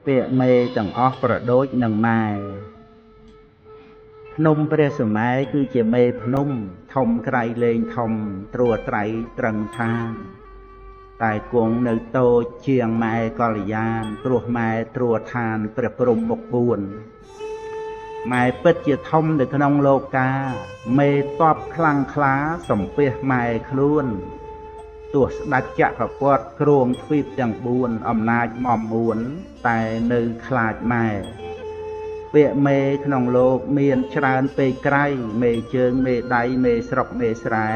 ពាក្យមេទាំងអស់ប្រដូចនឹងម៉ែភ្នំព្រះសុមេគឺជាមេភ្នំធំក្រៃលែងធំត្រួតត្រៃត្រឹងឋានតែគង់នៅតូចជាងម៉ែកល្យានព្រោះម៉ែត្រួតឋានព្រះព្រំមុខ4ម៉ែពិតជាធំនៅក្នុងលោកាមេតបខ្លាំងក្លាសំពះម៉ែខ្លួនទោះស្ដេចចក្រពត្តិគ្រងទ្វីបទាំង4អំណាចមមួនតែនៅខ្លាចម៉ែពាក្យមេក្នុងលោកមានច្រើនពេកក្រៃមេជើងមេដៃមេស្រុកមេស្រែ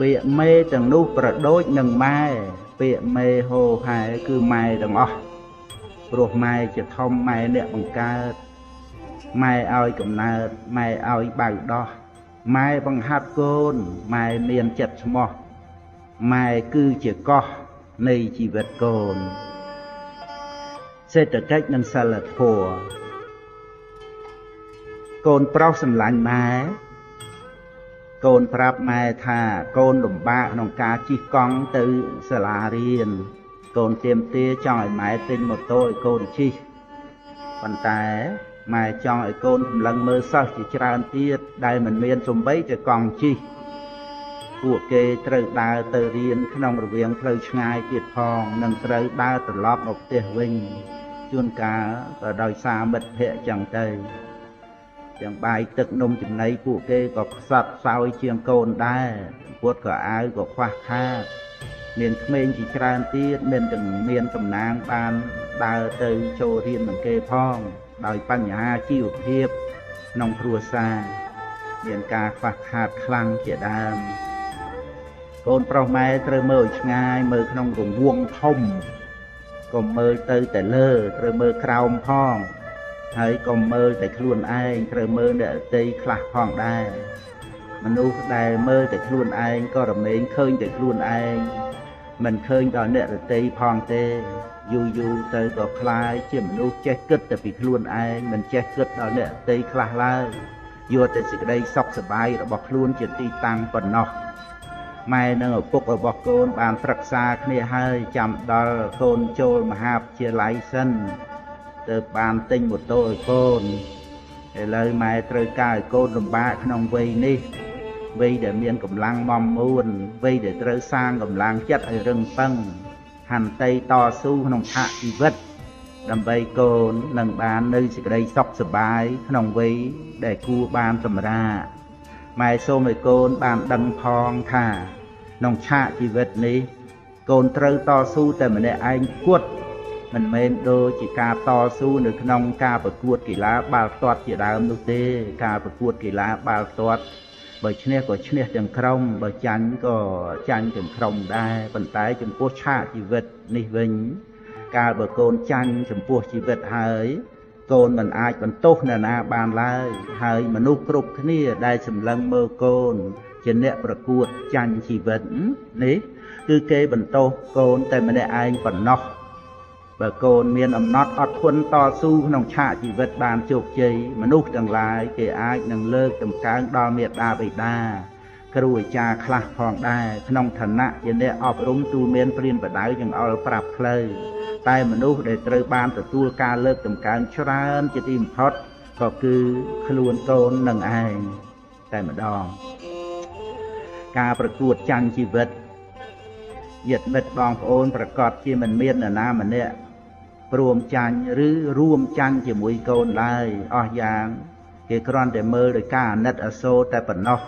ពាក្យមេទាំងនោះប្រដូចនឹងម៉ែពាក្យមេហោហែគឺម៉ែទាំងអស់ព្រោះម៉ែជាធំម៉ែអ្នកបង្កើតម៉ែឲ្យកំណើតម៉ែឲ្យបៅដោះម៉ែបង្ហាត់កូនម៉ែមានចិត្តស្មោះម៉ែគឺជាកោះនៃជីវិតកូនសេដ្ឋកិច្ចនិងសិលធម៌កូនប្រុសសម្លាញ់ម៉ែកូនប្រាប់ម៉ែថាកូនលំបាកក្នុងការជិះកង់ទៅសាលារៀនកូនទាមទារចង់ឲ្យម៉ែទិញម៉ូតូឲ្យកូនជិះប៉ុន្តែម៉ែចង់ឲ្យកូនសម្លឹងមើលសិស្សជាច្រើនទៀតដែលមិនមានសំបីតែកង់ជិះពួកគេត្រូវដើរទៅរៀនក្នុងរវាងផ្លូវឆ្ងាយទៀតផងនិងត្រូវដើរត្រឡប់មកផ្ទះវិញជួនកាលក៏ដោយសារមិត្តភ័ក្តិចឹងទៅទាំងបាយទឹកនំចំណីពួកគេក៏ខ្សត់ខ្សោយជាងកូនដែរពុតក៏អាវក៏ខ្វះខាតមានក្មេងជាច្រើនទៀតមានតំណាងបានដើរទៅចូលរៀននឹងគេផងដោយបញ្ហាជីវភាពក្នុងគ្រួសារមានការខ្វះខាតខ្លាំងជាដើមកូនប្រុសម៉ែត្រូវមើលឲ្យឆ្ងាយមើលក្នុងរង្វង់ធំកុំមើលទៅតែលើត្រូវមើលក្រោមផងហើយកុំមើលតែខ្លួនឯងត្រូវមើលអ្នកដទៃខ្លះផងដែរមនុស្សដែលមើលតែខ្លួនឯងក៏រមែងឃើញតែខ្លួនឯងមិនឃើញដល់អ្នកដទៃផងទេយូរទៅក៏คล้ายជាមនុស្សចេះគិតតែពីខ្លួនឯងមិនចេះគិតដល់អ្នកដទៃខ្លះឡើយយកតែសេចក្តីសុខសប្បាយរបស់ខ្លួនជាទីតាំងប៉ុណ្ណោះម៉ែនិងឪពុករបស់កូនបានប្រឹក្សាគ្នាហើយចាំដល់កូនចូលមហាវិទ្យាល័យសិនទៅបានទិញម៉ូតូឲ្យកូនឥឡូវម៉ែត្រូវការឲ្យកូនលំបាកក្នុងវ័យនេះវ័យដែលមានកម្លាំងមមួនវ័យដែលត្រូវសាងកម្លាំងចិត្តឲ្យរឹងប៉ឹងហន្តីតស៊ូក្នុងឆាកជីវិតដើម្បីកូននឹងបាននៅសេចក្តីសុខសប្បាយក្នុងវ័យដែលគួរបានសម្រាកម៉ែសូមឲ្យកូនបានដឹងផងថាក្នុងឆាកជីវិតនេះកូនត្រូវតស៊ូតែម្នាក់ឯងគត់មិនមែនដូចជាការតស៊ូនៅក្នុងការប្រកួតកីឡាបាល់ទាត់ជាដើមនោះទេការប្រកួតកីឡាបាល់ទាត់បើឈ្នះក៏ឈ្នះទាំងក្រុមបើចាញ់ក៏ចាញ់ទាំងក្រុមដែរប៉ុន្តែចំពោះឆាកជីវិតនេះវិញកាលបើកូនចាញ់ចំពោះជីវិតហើយកូនមិនអាចបន្ទោសនរណាបានឡើយហើយមនុស្សគ្រប់គ្នាដែលសម្លឹងមើលកូនជាអ្នកប្រកួតចាញ់ជីវិតនេះគឺគេបន្ទោសកូនតែម្នាក់ឯងប៉ុណ្ណោះបើកូនមានអំណត់អត់ធន់តស៊ូក្នុងឆាកជីវិតបានជោគជ័យមនុស្សទាំងឡាយគេអាចនឹងលើកតម្កើងដល់មេត្តាបិតាគ្រូអាចារ្យខ្លះផងដែរក្នុងឋានៈជាអ្នកអប់រំទូលមានព្រានបដៅចង្អុលប្រាប់ផ្លូវតែមនុស្សដែលត្រូវបានទទួលការលើកតម្កើងច្រើនជាទីបំផុតក៏គឺខ្លួនកូននឹងឯងតែម្ដងការប្រកួតចាញ់ជីវិតញាតិមិត្តបងប្អូនប្រកាសជាមិនមាននរណាម្នាក់ព្រមចាញ់ឬរួមចាញ់ជាមួយកូនឡើយអស់យ៉ាងគេគ្រាន់តែមើលដោយការអាណិតអាសូរតែប៉ុណ្ណោះ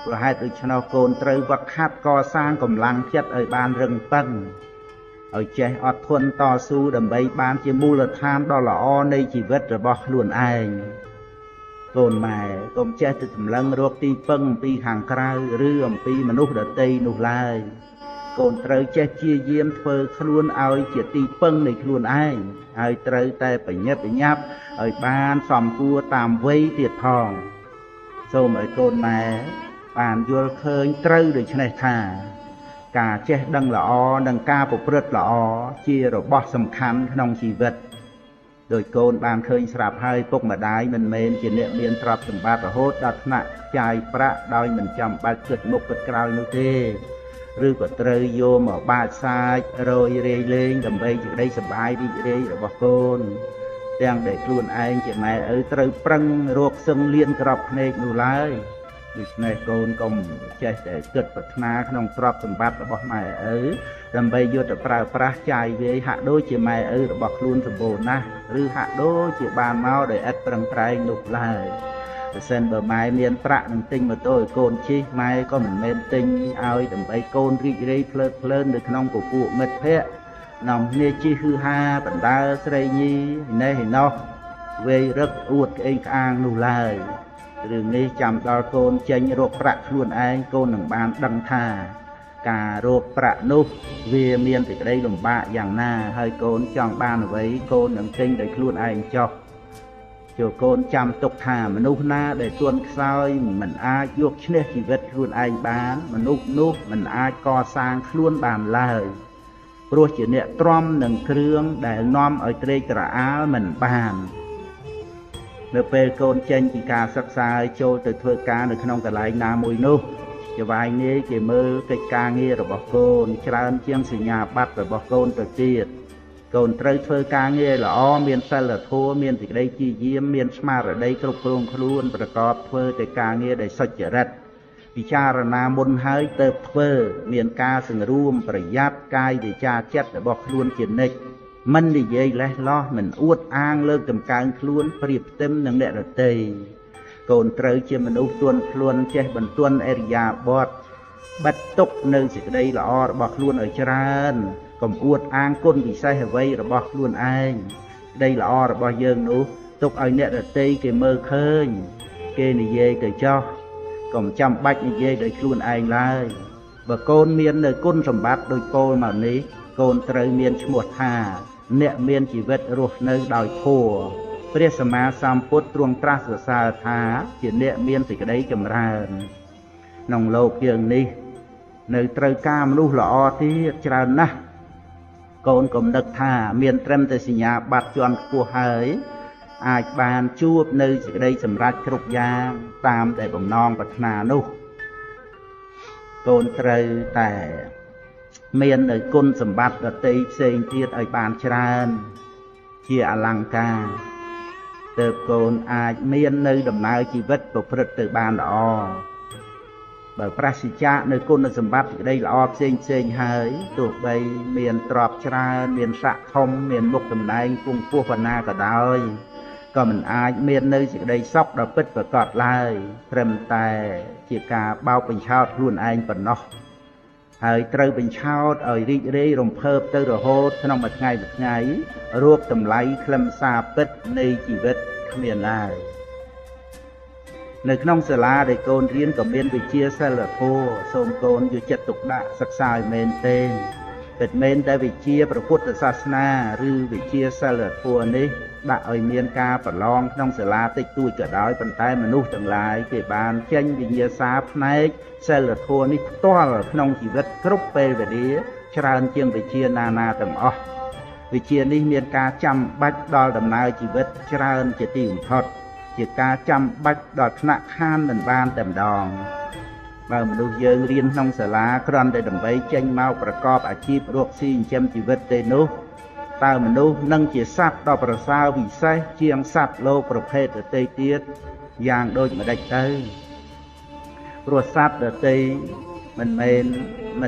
ព្រោះហេតុដូច្នោះកូនត្រូវវឹកហាត់កសាងកម្លាំងចិត្តឲ្យបានរឹងប៉ឹងឲ្យចេះអត់ធន់តស៊ូដើម្បីបានជាមូលដ្ឋានដ៏ល្អនៃជីវិតរបស់ខ្លួនឯងកូនម៉ែកុំចេះតែសម្លឹងរកទីពឹងអំពីខាងក្រៅឬអំពីមនុស្សដទៃនោះឡើយកូនត្រូវចេះព្យាយាមធ្វើខ្លួនឲ្យជាទីពឹងនៃខ្លួនឯងហើយត្រូវតែប្រញាប់ប្រញាប់ឲ្យបានសមគួរតាមវ័យទៀតផងសូមឲ្យកូនម៉ែបានយល់ឃើញត្រូវដូច្នេះថាការចេះដឹងល្អនិងការប្រព្រឹត្តល្អជារបស់សំខាន់ក្នុងជីវិតដោយកូនបានឃើញស្រាប់ហើយពុកម្ដាយមិនមែនជាអ្នកមានទ្រព្យសម្បត្តិរហូតដល់ថ្នាក់ចាយប្រាក់ដោយមិនចាំបាច់គិតមុខគិតក្រោយនោះទេ ឬក៏ត្រូវយកមកបាចសាច់រយរាយលេងដើម្បីជាក្តីសប្បាយរីករាយរបស់កូនទាំងដែលខ្លួនឯងជាម៉ែឪត្រូវប្រឹងរកសឹងលៀនក្របភ្នែកនោះឡើយដូច្នេះកូនកុំចេះតែគិតប្រាថ្នាក្នុងទ្រព្យសម្បត្តិរបស់ម៉ែឪដើម្បីយកទៅប្រើប្រាស់ចាយវាយហាក់ដូចជាម៉ែឪរបស់ខ្លួនសម្បូរណាស់ឬហាក់ដូចជាបានមកដោយឥតប្រឹងប្រែងនោះឡើយបើសិនបើម៉ែមានប្រាក់នឹងទិញម៉ូតូឲ្យកូនជិះម៉ែក៏មិនមែនទិញឲ្យដើម្បីកូនរីករាយភ្លើតភ្លើននៅក្នុងពពួកមិត្តភ័ក្តិនាំគ្នាជិះហឺហាបណ្ដើរស្រីញីនេះឯណោះវេយរឹកអួតក្អេងក្អាងនោះឡើយរឿងនេះចាំដល់កូនចេញរកប្រាក់ខ្លួនឯងកូននឹងបានដឹងថាការរកប្រាក់នោះវាមានសេចក្តីលំបាកយ៉ាងណាហើយកូនចង់បានអ្វីកូននឹងទិញដោយខ្លួនឯងចុះចូលកូនចាំទុកថាមនុស្សណាដែលទន់ខ្សោយមិនអាចយកឈ្នះជីវិតខ្លួនឯងបានមនុស្សនោះមិនអាចកសាងខ្លួនបានឡើយព្រោះជាអ្នកទ្រាំនឹងគ្រឿងដែលនាំឲ្យត្រេកត្រអាលមិនបាននៅពេលកូនចេញពីការសិក្សាចូលទៅធ្វើការនៅក្នុងកន្លែងណាមួយនោះជាវាយនាយគេមើលកិច្ចការងាររបស់កូនច្រើនជាងសញ្ញាបត្ររបស់កូនទៅទៀតកូនត្រូវធ្វើការងារល្អមានសិលធម៌មានសេចក្តីព្យាយាមមានស្មារតីគ្រប់គ្រងខ្លួនប្រកបធ្វើតែការងារដែលសុចរិតពិចារណាមុនហើយទើបធ្វើមានការសង្រួមប្រយ័ត្នកាយវិចារចិត្តរបស់ខ្លួនជានិច្ចមិននិយាយលេះលោះមិនអួតអាងលើកតម្កើងខ្លួនប្រៀបផ្ទឹមនឹងអ្នកដទៃកូនត្រូវជាមនុស្សទន់ភ្លន់ចេះបន្ទន់អរិយាបថបិទទុកនៅសេចក្តីល្អរបស់ខ្លួនឲ្យច្រើនកុំអួតអាងគុណពិសេសអ្វីរបស់ខ្លួនឯងក្តីល្អរបស់យើងនោះទុកឲ្យអ្នកដទៃគេមើលឃើញគេនិយាយទៅចោះកុំចាំបាច់និយាយដោយខ្លួនឯងឡើយបើកូនមាននៅគុណសម្បត្តិដូចពោលមកនេះកូនត្រូវមានឈ្មោះថាអ្នកមានជីវិតរស់នៅដោយធម៌ព្រះសម្មាសម្ពុទ្ធទ្រង់ត្រាស់សរសើរថាជាអ្នកមានសេចក្តីចម្រើនក្នុងលោកយើងនេះនៅត្រូវការមនុស្សល្អទៀតច្រើនណាស់កូនកុំនឹកថាមានត្រឹមតែសញ្ញាបត្រជាន់ខ្ពស់ហើយអាចបានជួបនៅសេចក្តីសម្រេចគ្រប់យ៉ាងតាមតែបំណងប្រាថ្នានោះកូនត្រូវតែមាននៅគុណសម្បត្តិដទៃផ្សេងទៀតឲ្យបានច្រើនជាអលង្ការទើបកូនអាចមាននៅដំណើរជីវិតប្រព្រឹត្តទៅបានល្អបើប្រសិជ្ជៈនៅគុណសម្បត្តិក្តីល្អផ្សេងហើយទោះបីមានទ្រព្យច្រើនមានស័ក្តិធំមានមុខតំណែងគង់ពោះប៉ុណ្ណាក៏ដោយក៏មិនអាចមាននៅសេចក្តីសុខដ៏ពិតប្រាកដឡើយត្រឹមតែជាការបោកបញ្ឆោតខ្លួនឯងប៉ុណ្ណោះហើយត្រូវបញ្ឆោតឲ្យរីករាយរំភើបទៅរហូតក្នុងមួយថ្ងៃរោគតម្លៃខ្លឹមសារពិតនៃជីវិតគ្មានឡើយនៅក្នុងសាលាដែលកូនរៀនក៏មានវិជ្ជាសិលធម៌សូមកូនយកចិត្តទុកដាក់សិក្សាឲ្យមែនទេពិតមែនតែវិជ្ជាព្រះពុទ្ធសាសនាឬវិជ្ជាសិលធម៌នេះដាក់ឲ្យមានការប្រឡងក្នុងសាលាតិចតួចក៏ដោយប៉ុន្តែមនុស្សទាំងឡាយគេបានចេញវិញ្ញាសាផ្នែកសិលធម៌នេះផ្ទាល់ក្នុងជីវិតគ្រប់ពេលវេលាច្រើនជាងវិជ្ជាណាទាំងអស់វិជ្ជានេះមានការចាំបាច់ដល់ដំណើរជីវិតច្រើនជាទីបំផុតជាការចាំបាច់ដល់ថ្នាក់ខានមិនបានតែម្ដងបើមនុស្សយើងរៀនក្នុងសាលាគ្រាន់តែដើម្បីចេញមកប្រកបអាជីពរកស៊ីចិញ្ចឹមជីវិតទេនោះតើមនុស្សនឹងជាសត្វដ៏ប្រសើរវិសេសជាងសត្វលោកប្រភេទដទៃទៀតយ៉ាងដូចម្ដេចទៅព្រោះសត្វដទៃមិ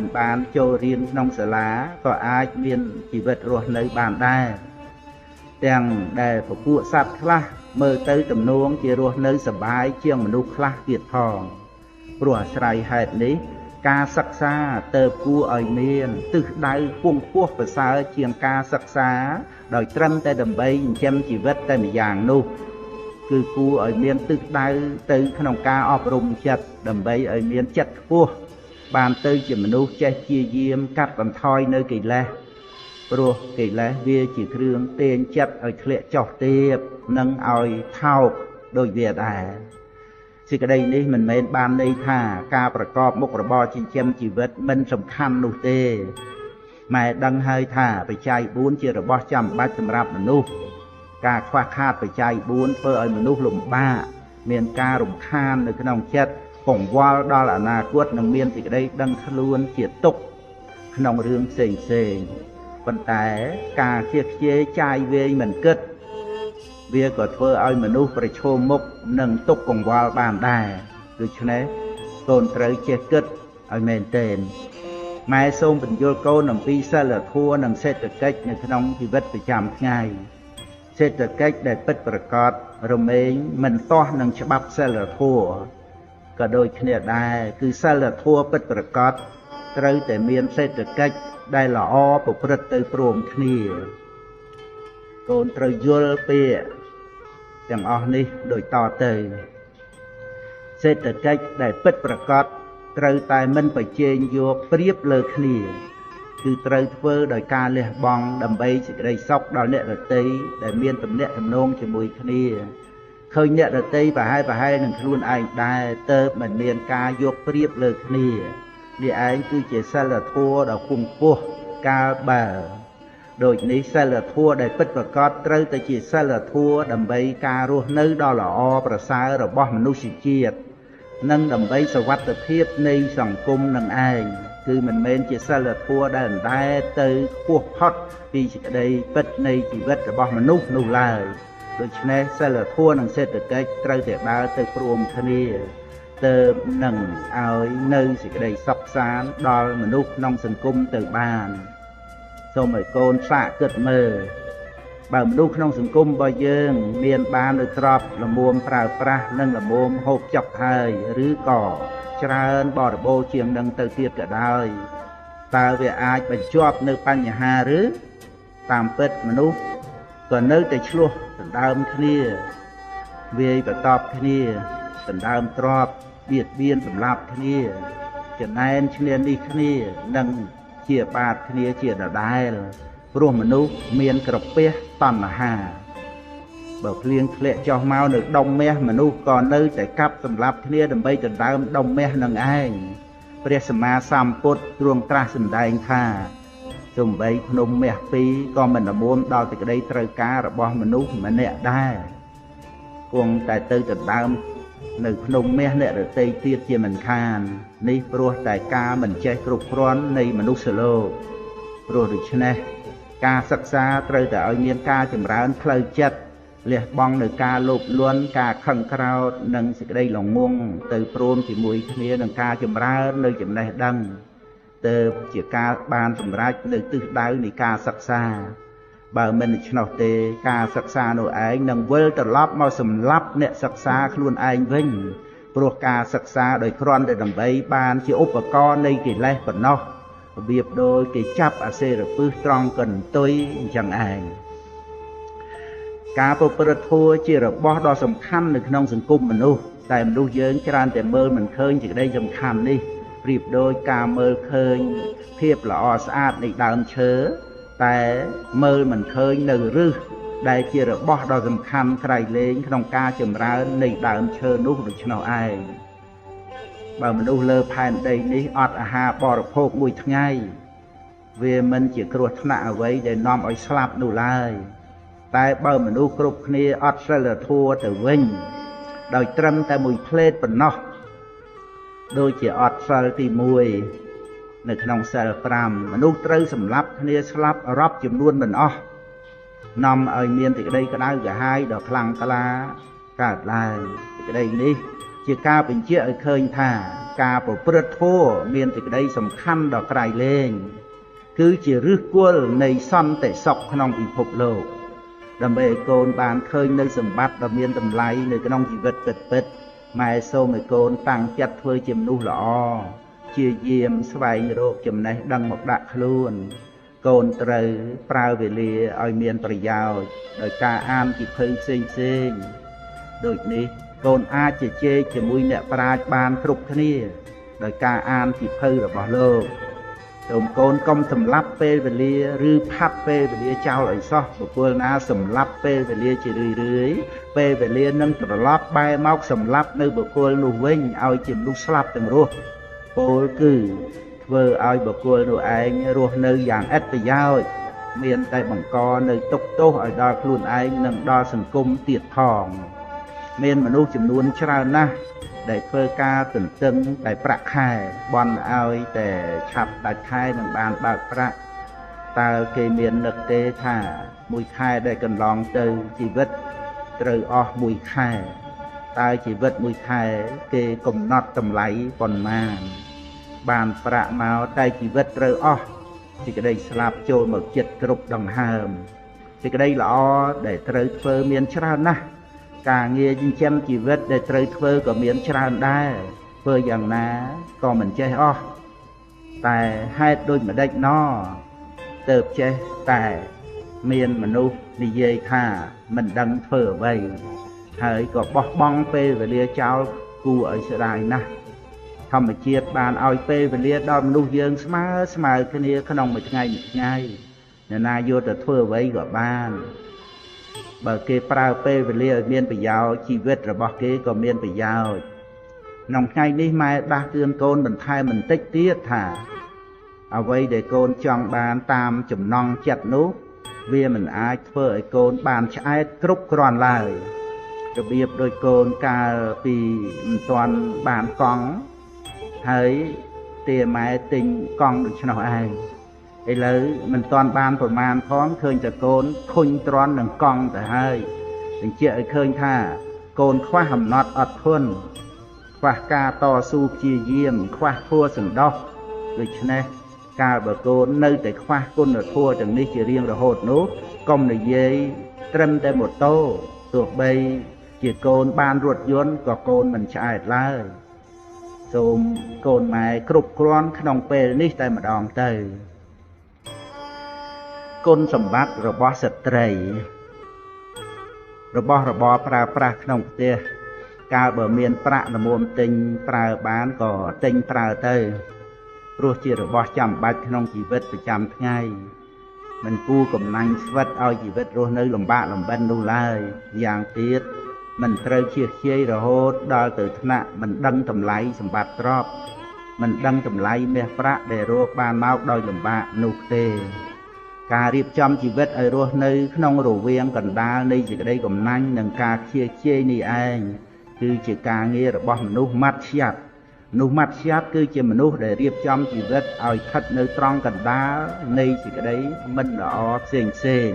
នបានចូលរៀនក្នុងសាលាក៏អាចមានជីវិតរស់នៅបានដែរទាំងដែលពពួកសត្វខ្លះមើលទៅទំនងជារស់នៅសប្បាយជាងមនុស្សខ្លះទៀតផងព្រោះអាស្រ័យហេតុនេះការសិក្សាទៅគួរឲ្យមានទិសដៅពងពោះប្រសើរជាងការសិក្សាដោយត្រឹមតែដើម្បីចិញ្ចឹមជីវិតតែម្យ៉ាងនោះគឺគួរឲ្យមានទិសដៅទៅក្នុងការអប់រំចិត្តដើម្បីឲ្យមានចិត្តខ្ពស់បានទៅជាមនុស្សចេះព្យាយាមកាត់បន្ថយនៅកិលេសព្រោះកិលេសវាជាគ្រឿងទាញចិត្តឲ្យធ្លាក់ចុះទាបនិងឲ្យថោកដូចវាដែរសេចក្តីនេះមិនមែនបានន័យថាការប្រកបមុខរបរចិញ្ចឹមជីវិតមិនសំខាន់នោះទេម៉ែដឹងហើយថាបច្ច័យ4ជារបស់ចាំបាច់សម្រាប់មនុស្សការខ្វះខាតបច្ច័យ4ធ្វើឲ្យមនុស្សលំបាកមានការរំខាននៅក្នុងចិត្ត កង្វល់ដល់អនាគតនឹងមានសេចក្តីដឹងខ្លួនជាទុកក្នុងរឿងផ្សេងប៉ុន្តែការខ្ជិះខ្ជាយចាយវាយមិនគិតវាក៏ធ្វើឲ្យមនុស្សប្រឈមមុខនឹងទុកកង្វល់បានដែរដូច្នេះកូនត្រូវចេះគិតឲ្យមែនទែនម៉ែសូមបញ្យល់កូនអំពីសិលធម៌និងសេដ្ឋកិច្ចនៅក្នុងជីវិតប្រចាំថ្ងៃសេដ្ឋកិច្ចដែលពិតប្រាកដរមែងមិនទាស់នឹងច្បាប់សិលធម៌ក៏ដូចគ្នាដែរគឺសិលធម៌ពិតប្រាកដត្រូវតែមានសេដ្ឋកិច្ចដែលល្អប្រព្រឹត្តទៅព្រមគ្នាកូនត្រូវយល់ពាក្យទាំងអស់នេះដូចតទៅសេដ្ឋកិច្ចដែលពិតប្រាកដត្រូវតែមិនប្រជែងយកប្រៀបលើគ្នាគឺត្រូវធ្វើដោយការលះបង់ដើម្បីសេចក្តីសុខដល់អ្នកដទៃដែលមានទំនាក់ទំនងជាមួយគ្នាឃើញអ្នកដទៃប្រហែលនឹងខ្លួនឯងដែរទើបមិនមានការយកប្រៀបលើគ្នានេះឯងគឺជាសិលធម៌ដ៏គង់ខ្ពស់កាលបើដូចនេះសិលធម៌ដែលពិតប្រាកដត្រូវតែជាសិលធម៌ដើម្បីការរស់នៅដ៏ល្អប្រសើររបស់មនុស្សជាតិនិងដើម្បីសុវត្ថិភាពនៃសង្គមនឹងឯងគឺមិនមែនជាសិលធម៌ដែលអណ្ដែតទៅខ្ពស់ផុតពីសេចក្តីពិតនៃជីវិតរបស់មនុស្សនោះឡើយដូច្នេះសិលធម៌និងសេដ្ឋកិច្ចត្រូវតែដើរទៅព្រមគ្នាទើបនឹងឲ្យនៅសេចក្តីសុខសាន្តដល់មនុស្សក្នុងសង្គមទៅបានសូមឲ្យកូនសាកគិតមើលបើមនុស្សក្នុងសង្គមរបស់យើងមានបាននៅទ្រព្យល្មមប្រើប្រាស់និងល្មមហូបចុកហើយឬក៏ច្រើនបរិបូរជាងនឹងទៅទៀតក៏ដោយតើវាអាចបញ្ជាប់នៅបញ្ហាឬតាមពិតមនុស្សក៏នៅតែឆ្លោះដណ្ដើមគ្នាវាយបន្ទាប់គ្នាដណ្ដើមទ្រព្យបៀតបៀនសម្លាប់គ្នាចំណែនឈ្នានេះគ្នានិងជាបាតគ្នាជាដដែលព្រោះមនុស្សមានក្រពះតណ្ហាបើភ្លៀងធ្លាក់ចុះមកនៅដុំមាសមនុស្សក៏នៅតែកាប់សម្លាប់គ្នាដើម្បីដណ្ដើមដុំមាសនឹងឯងព្រះសម្មាសម្ពុទ្ធទ្រង់ត្រាស់សម្ដែងថាសូម្បីភ្នំមាសពីរក៏មិនល្មមដល់សេចក្តីត្រូវការរបស់មនុស្សម្នាក់ដែរគង់តែទៅដណ្ដើមនៅភ្នំមាសអ្នកដទៃទៀតជាមិនខាននេះព្រោះតែការមិនចេះគ្រប់គ្រាន់នៃមនុស្សលោកព្រោះដូច្នេះការសិក្សាត្រូវតែឲ្យមានការចម្រើនផ្លូវចិត្តលះបង់នៅការលោភលន់ការខឹងក្រោធនិងសេចក្តីល្ងង់ទៅព្រមជាមួយគ្នានឹងការចម្រើននៅចំណេះដឹងទើបជាការបានសម្រេចនៅទិសដៅនៃការសិក្សាបើមិនដូច្នោះទេការសិក្សានោះឯងនឹងវិលត្រឡប់មកសម្លាប់អ្នកសិក្សាខ្លួនឯងវិញព្រោះការសិក្សាដោយគ្រាន់តែដើម្បីបានជាឧបករណ៍នៃកិលេសប៉ុណ្ណោះរបៀបដូចគេចាប់អាសេរពឹសត្រង់កន្ទុយអញ្ចឹងឯងការប្រព្រឹត្តធម៌ជារបស់ដ៏សំខាន់នៅក្នុងសង្គមមនុស្សតែមនុស្សយើងច្រើនតែមើលមិនឃើញសេចក្តីសំខាន់នេះប្រៀបដូចការមើលឃើញភាពល្អស្អាតនៃដើមឈើតែមើលមិនឃើញនៅឫសដែលជារបស់ដ៏សំខាន់ក្រៃលែងក្នុងការចម្រើននៃដើមឈើនោះដូច្នោះឯងបើមនុស្សលើផែនដីនេះអត់អាហារបរិភោគមួយថ្ងៃវាមិនជាគ្រោះថ្នាក់អ្វីដែលនាំឲ្យស្លាប់នោះឡើយតែបើមនុស្សគ្រប់គ្នាអត់សិលធម៌ទៅវិញដោយត្រឹមតែមួយផ្លេតប៉ុណ្ណោះដូចជាអត់សិលទី1នៅក្នុងសិល5មនុស្សត្រូវសម្លាប់គ្នាស្លាប់រាប់ចំនួនមិនអស់នាំឲ្យមានសេចក្តីក្តៅក្រហាយដ៏ខ្លាំងក្លាកើតឡើងសេចក្តីនេះជាការបញ្ជាក់ឲ្យឃើញថាការប្រព្រឹត្តធម៌មានសេចក្តីសំខាន់ដ៏ក្រៃលែងគឺជាឫសគល់នៃសន្តិសុខក្នុងពិភពលោកដើម្បីឲ្យកូនបានឃើញនៅសម្បត្តិដ៏មានតម្លៃនៅក្នុងជីវិតពិតៗម៉ែសូមឲ្យកូនតាំងចិត្តធ្វើជាមនុស្សល្អជាយាមស្វែងរកចំណេះដឹងមកដាក់ខ្លួនកូនត្រូវប្រើវេលាឲ្យមានប្រយោជន៍ដោយការអានសៀវភៅផ្សេងៗដូចនេះកូនអាចជជែកជាមួយអ្នកប្រាជ្ញបានគ្រប់គ្នាដោយការអានសៀវភៅរបស់លោកសូមកូនកុំសម្លាប់ពេលវេលាឬផាត់ពេលវេលាចោលឲ្យសោះបុគ្គលណាសម្លាប់ពេលវេលាជារឿយៗពេលវេលានឹងត្រឡប់បែរមកសម្លាប់នៅបុគ្គលនោះវិញឲ្យជាមនុស្សស្លាប់ទាំងរស់ពោលគឺធ្វើឲ្យបុគ្គលនោះឯងរស់នៅយ៉ាងឥតប្រយោជន៍មានតែបង្កនៅទុក្ខទោសឲ្យដល់ខ្លួនឯងនិងដល់សង្គមទៀតផង មានមនុស្សចំនួនច្រើនណាស់ដែលធ្វើការទន្ទឹងតែប្រាក់ខែបន់ឲ្យតែឆាប់ដាច់ខែនឹងបានបើកប្រាក់តើគេមាននឹកទេថាមួយខែដែលកន្លងទៅជីវិតត្រូវអស់មួយខែតើជីវិតមួយខែគេកំណត់តម្លៃប៉ុន្មានបានប្រាក់មកតែជីវិតត្រូវអស់សេចក្តីស្លាប់ចូលមកចិត្តគ្រប់ដង្ហើមសេចក្តីល្អដែលត្រូវធ្វើមានច្រើនណាស់ការងារចិញ្ចឹមជីវិតដែលត្រូវធ្វើក៏មានច្រើនដែរធ្វើយ៉ាងណាក៏មិនចេះអស់តែហេតុដូចម្ដេចណទើបចេះតែមានមនុស្សនិយាយថាមិនដឹងធ្វើអ្វីហើយក៏បោះបង់ពេលវេលាចោលគួរឲ្យស្ដាយណាស់ធម្មជាតិបានឲ្យពេលវេលាដល់មនុស្សយើងស្មើគ្នាក្នុងមួយថ្ងៃអ្នកណាយកទៅធ្វើអ្វីក៏បានបើគេប្រើពេលវេលាឲ្យមានប្រយោជន៍ជីវិតរបស់គេក៏មានប្រយោជន៍ក្នុងថ្ងៃនេះម៉ែដាស់តឿនកូនបន្ថែមបន្តិចទៀតថាអ្វីដែលកូនចង់បានតាមចំណង់ចិត្តនោះវាមិនអាចធ្វើឲ្យកូនបានឆ្អែតគ្រប់គ្រាន់ឡើយរបៀបដោយកូនកាលពីមិនទាន់បានកង់ហើយទាម៉ែទិញកង់ដូច្នោះឯងឥឡូវមិនទាន់បានប្រមាណផងឃើញតែកូនខុញទ្រាន់នឹងកង់ទៅហើយបញ្ជាក់ឲ្យឃើញថាកូនខ្វះអំណត់អត់ធន់ខ្វះការតស៊ូព្យាយាមខ្វះធัวសន្តោសដូច្នេះកាលបើកូននៅតែខ្វះគុណធម៌ទាំងនេះជារៀងរហូតនោះកុំនិយាយត្រឹមតែម៉ូតូទោះបីជាកូនបានរថយន្តក៏កូនមិនឆ្អែតឡើយសូមកូនម៉ែគ្រប់គ្រាន់ក្នុងពេលនេះតែម្ដងទៅគុណសម្បត្តិរបស់ស្ត្រីរបស់របរប្រើប្រាស់ក្នុងផ្ទះកាលបើមានប្រាក់ល្មមទិញប្រើបានក៏ទិញប្រើទៅព្រោះជារបស់ចាំបាច់ក្នុងជីវិតប្រចាំថ្ងៃមិនគួរកំណាញ់ស្វិតឲ្យជីវិតរស់នៅលំបាកលំបិននោះឡើយយ៉ាងទៀតមិនត្រូវជៀសជាយរហូតដល់ទៅថ្នាក់មិនដឹងតម្លៃសម្បត្តិទ្រព្យមិនដឹងតម្លៃមាសប្រាក់ដែលរកបានមកដោយលំបាកនោះទេការរៀបចំជីវិតឲ្យរស់នៅក្នុងរវាងកណ្ដាលនៃសេចក្តីកំណាញ់និងការខ្ជិលខ្ជាយនេះឯងគឺជាការងាររបស់មនុស្សម៉ាត់ឆ្យាត់គឺជាមនុស្សដែលរៀបចំជីវិតឲ្យស្ថិតនៅត្រង់កណ្ដាលនៃសេចក្តីមិនល្អផ្សេង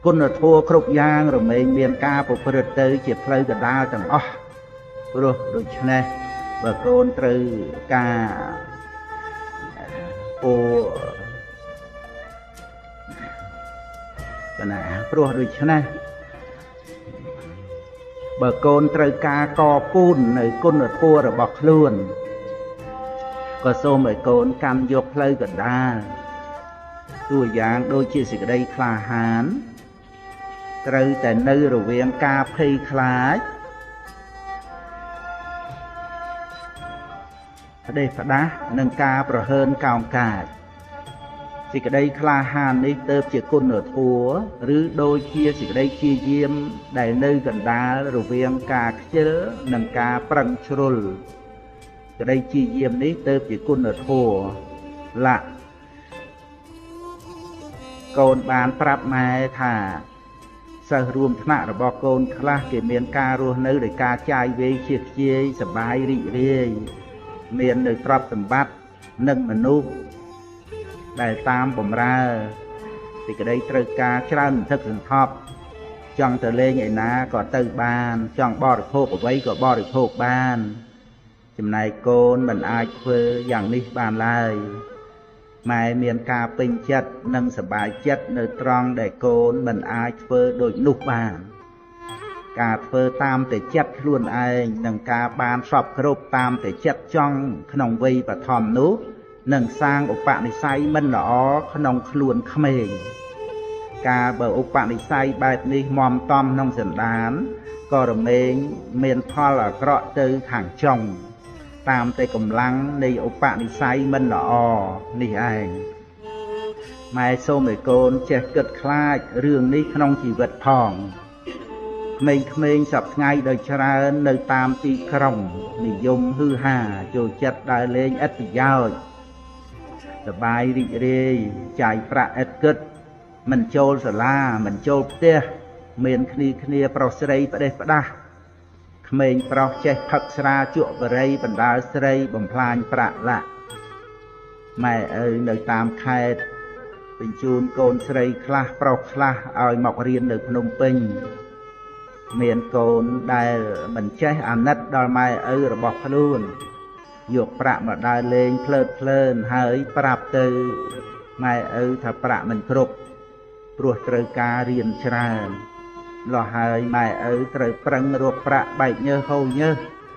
គុណធម៌គ្រប់យ៉ាងរមែងមានការប្រព្រឹត្តទៅជាផ្លូវកណ្ដាលទាំងអស់ព្រោះដូច្នេះបើកូនត្រូវការព្រោះដូច្នេះបើកូនត្រូវការកពូននៅគុណធម៌របស់ខ្លួនក៏សូមឲ្យកូនកាន់យកផ្លូវកណ្ដាលតួយ៉ាងដូចជាសេចក្តីក្លាហានត្រូវតែនៅរវាងការភ័យខ្លាចផ្ដេសផ្ដាសនិងការប្រហើនកោងកាចសេចក្តីក្លាហាននេះទៅជាគុណធម៌ឬដូចជាសេចក្តីព្យាយាមដែលនៅកណ្ដាលរវាងការខ្ជិលនិងការប្រឹងជ្រុលសេចក្តីព្យាយាមនេះទៅជាគុណធម៌កូនបានប្រាប់ម៉ែថាសិស្សរួមថ្នាក់របស់កូនខ្លះគេមានការរស់នៅដោយការចាយវាយជៀសខ្ជាយសប្បាយរីករាយមាននៅទ្រព្យសម្បត្តិនិងមនុស្សដែលតាមបម្រើសេចក្តីត្រូវការច្រើនសន្ធឹកសន្ធាប់ចង់ទៅលេងឯណាក៏ទៅបានចង់បរិភោគអ្វីក៏បរិភោគបានចំណែកកូនមិនអាចធ្វើយ៉ាងនេះបានឡើយម៉ែមានការពេញចិត្តនិងសប្បាយចិត្តនៅត្រង់ដែលកូនមិនអាចធ្វើដូចនោះបានការធ្វើតាមតែចិត្តខ្លួនឯងនិងការបានសពគ្រប់តាមតែចិត្តចង់ក្នុងវ័យបឋមនោះនឹងសាងឧបនិស្ស័យមិនល្អក្នុងខ្លួនក្មេងការបើឧបនិស្ស័យបែបនេះមមតំក្នុងសន្តានក៏រមែងមានផលអាក្រក់ទៅខាងចុងតាមតែកម្លាំងនៃឧបនិស្ស័យមិនល្អនេះឯងម៉ែសូមឲ្យកូនចេះគិតខ្លាចរឿងនេះក្នុងជីវិតផងក្មេងៗសពថ្ងៃដោយច្រើននៅតាមទីក្រុងនិយមហឺហាចូលចិត្តដើរលេងឥតប្រយោជន៍សប្បាយរីករាយចាយប្រាក់ឥតគិតមិនចូលសាលាមិនចូលផ្ទះ មានគ្នាប្រុសស្រីផ្ដេសផ្ដាស់ក្មេងប្រុសចេះផឹកស្រាជក់បរិយបណ្ដាលស្រីបំផ្លាញប្រាក់លាក់ម៉ែឪនៅតាមខេត្តបញ្ជូនកូនស្រីខ្លះប្រុសខ្លះឲ្យមករៀននៅភ្នំពេញមានកូនដែលមិនចេះអាណិតដល់ម៉ែឪរបស់ខ្លួនយកប្រាក់មកដើរលេងភ្លើតភ្លើនហើយប្រាប់ទៅម៉ែឪថាប្រាក់មិនគ្រប់ព្រោះត្រូវការរៀនច្រើនលោះហើយម៉ែឪត្រូវប្រឹងរកប្រាក់បែកញើសហូរញើស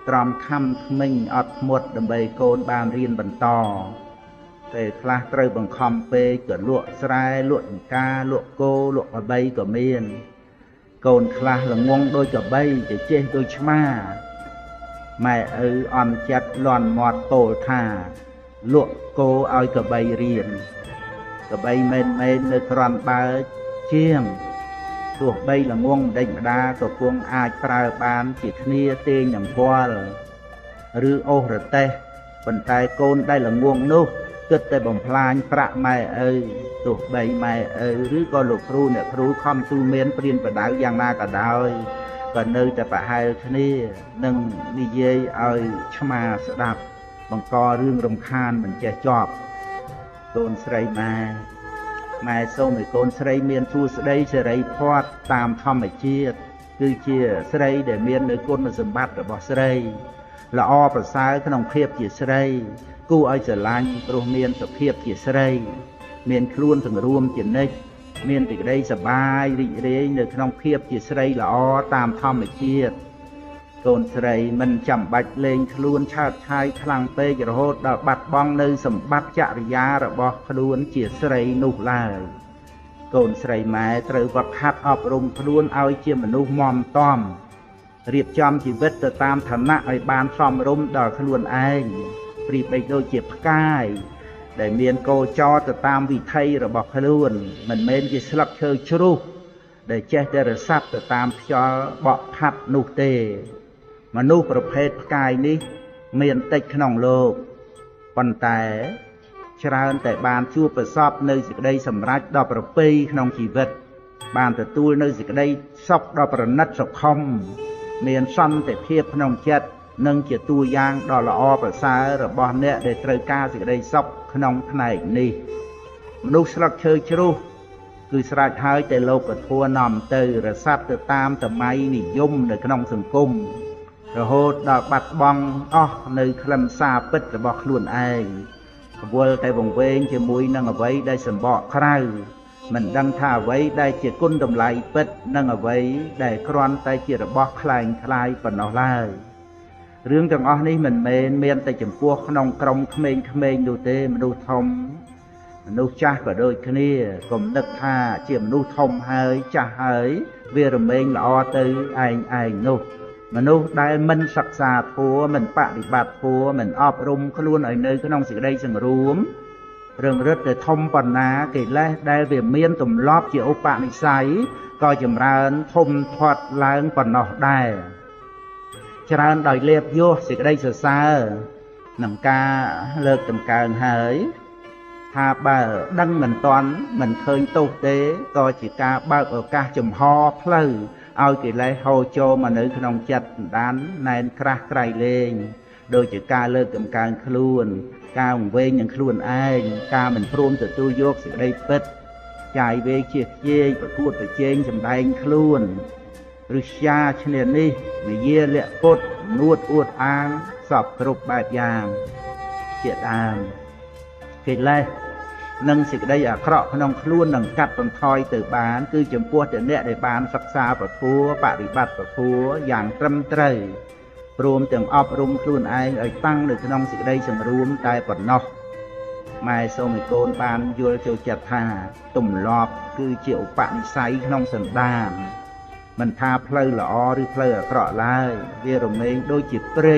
ត្រំខំក្មេងអត់ធ្មត់ដើម្បីកូនបានរៀនបន្តពេលខ្លះត្រូវបង្ខំពេកក៏លក់ស្រែលក់ចម្ការលក់គោលក់ក្របីក៏មានកូនខ្លះល្ងងដូចក្របីចេះដូចឆ្មាម៉ែឪអន់ចិត្តលន់មាត់ពោលថាលក់គោឲ្យក្របីរៀនក្របីមែននៅក្រាន់បើជាងទោះបីល្ងងម្ដេចម្ដាក៏គង់អាចប្រើបានជាគ្នាទេញនឹងវល់ឬអូសរទេះប៉ុន្តែកូនដែលល្ងងនោះគិតតែបំផ្លាញប្រាក់ម៉ែឪទោះបីម៉ែឪឬក៏លោកគ្រូអ្នកគ្រូខំទូមានព្រៀនប្រដៅយ៉ាងណាក៏ដោយក៏នៅតែប្រហែលគ្នានឹងនិយាយឲ្យឆ្មាស្ដាប់បង្ករឿងរំខានមិនចេះចប់កូនស្រីម៉ែសូមឲ្យកូនស្រីមានសួស្តីសេរីភ័ព្វតាមធម្មជាតិគឺជាស្រីដែលមាននូវគុណសម្បត្តិរបស់ស្រីល្អប្រសើរក្នុងភាពជាស្រីគួរឲ្យស្រឡាញ់ព្រោះមានសុភាពជាស្រីមានខ្លួនសង្រួមជានិច្ចមានសេចក្តីសប្បាយរីករាយនៅក្នុងភាពជាស្រីល្អតាមធម្មជាតិកូនស្រីមិនចាំបាច់លេងខ្លួនឆើតឆាយខ្លាំងពេករហូតដល់បាត់បង់នៅសម្បត្តិចរិយារបស់ខ្លួនជាស្រីនោះឡើយកូនស្រីម៉ែត្រូវវឹកហាត់អប់រំខ្លួនឲ្យជាមនុស្សមាំទាំរៀបចំជីវិតទៅតាមឋានៈឲ្យបានសមរម្យដល់ខ្លួនឯងប្រៀបដូចជាផ្កាយដែលមានកោចរទៅតាមវិថីរបស់ខ្លួនមិនមែនជាស្លឹកឈើជ្រុះដែលចេះតែរសាត់ទៅតាមខ្យល់បក់ផាត់នោះទេមនុស្សប្រភេទផ្កាយនេះមានតិចក្នុងលោកប៉ុន្តែច្រើនតែបានជួបប្រសពនៅសេចក្តីសម្រេចដ៏ប្រពៃក្នុងជីវិតបានទទួលនៅសេចក្តីសុខដ៏ប្រណិតសុខុមមានសន្តិភាពក្នុងចិត្តនិងជាតួយ៉ាងដ៏ល្អប្រសើររបស់អ្នកដែលត្រូវការសេចក្តីសុខក្នុងផ្នែកនេះមនុស្សស្លឹកឈើជ្រុះគឺស្រេចហើយតែលោកធម៌នាំទៅរសាត់ទៅតាមសម័យនិយមនៅក្នុងសង្គមរហូតដល់បាត់បង់អស់នៅខ្លឹមសារពិតរបស់ខ្លួនឯងរវល់តែវង្វេងជាមួយនឹងអ្វីដែលសម្បកក្រៅមិនដឹងថាអ្វីដែលជាគុណតម្លៃពិតនិងអ្វីដែលគ្រាន់តែជារបស់คล้ายคล้ายប៉ុណ្ណោះឡើយរឿងទាំងអស់នេះមិនមែនមានតែចំពោះក្នុងក្រុមក្មេងៗនោះទេមនុស្សធំមនុស្សចាស់ក៏ដូចគ្នាកុំនឹកថាជាមនុស្សធំហើយចាស់ហើយវារមែងល្អទៅឯងនោះមនុស្សដែលមិនសិក្សាធម៌មិនបប្រតិបត្តិធម៌មិនអប់រំខ្លួនឲ្យនៅក្នុងសេចក្តីសង្រួមរឹងរិតតែធំប៉ុណ្ណាកិលេសដែលវាមានទម្លាប់ជាឧបនិស្ស័យក៏ចម្រើនធំធាត់ឡើងប៉ុណ្ណោះដែរច្រើនដោយលេបយោសេចក្តីសរសើរនឹងការលើកតម្កើងហើយថាបើដឹងមិនទាន់មិនឃើញទោសទេក៏ជាការបើកឱកាសចំហផ្លូវឲ្យកិលេសហូរចូលមកនៅក្នុងចិត្តដណ្ដានណែនក្រាស់ក្រៃលែងដូចជាការលើកតម្កើងខ្លួនការវង្វេងនឹងខ្លួនឯងការមិនព្រមទទួលយកសេចក្តីពិតចាយវេជាជាយប្រកួតប្រជែងសម្ដែងខ្លួនឬស្យាឈ្នានេះវិយាលៈពុតនួតអួតអាងសពគ្រប់បែបយ៉ាងជាដើមកិលេសនិងសេចក្តីអាក្រក់ក្នុងខ្លួននឹងកាត់បន្ថយទៅបានគឺចំពោះតែអ្នកដែលបានសិក្សាពធបប្រតិបត្តិពធយ៉ាងត្រឹមត្រូវព្រមទាំងអប់រំខ្លួនឯងឲ្យតាំងនៅក្នុងសេចក្តីសង្រួមតែប៉ុណ្ណោះម៉ែសូមឲ្យកូនបានយល់ចូលចិត្តថាទម្លាប់គឺជាឧបនិស្ស័យក្នុងសន្តានមិនថាផ្លូវល្អឬផ្លូវអាក្រក់ឡើយវារមែងដូចជាព្រៃ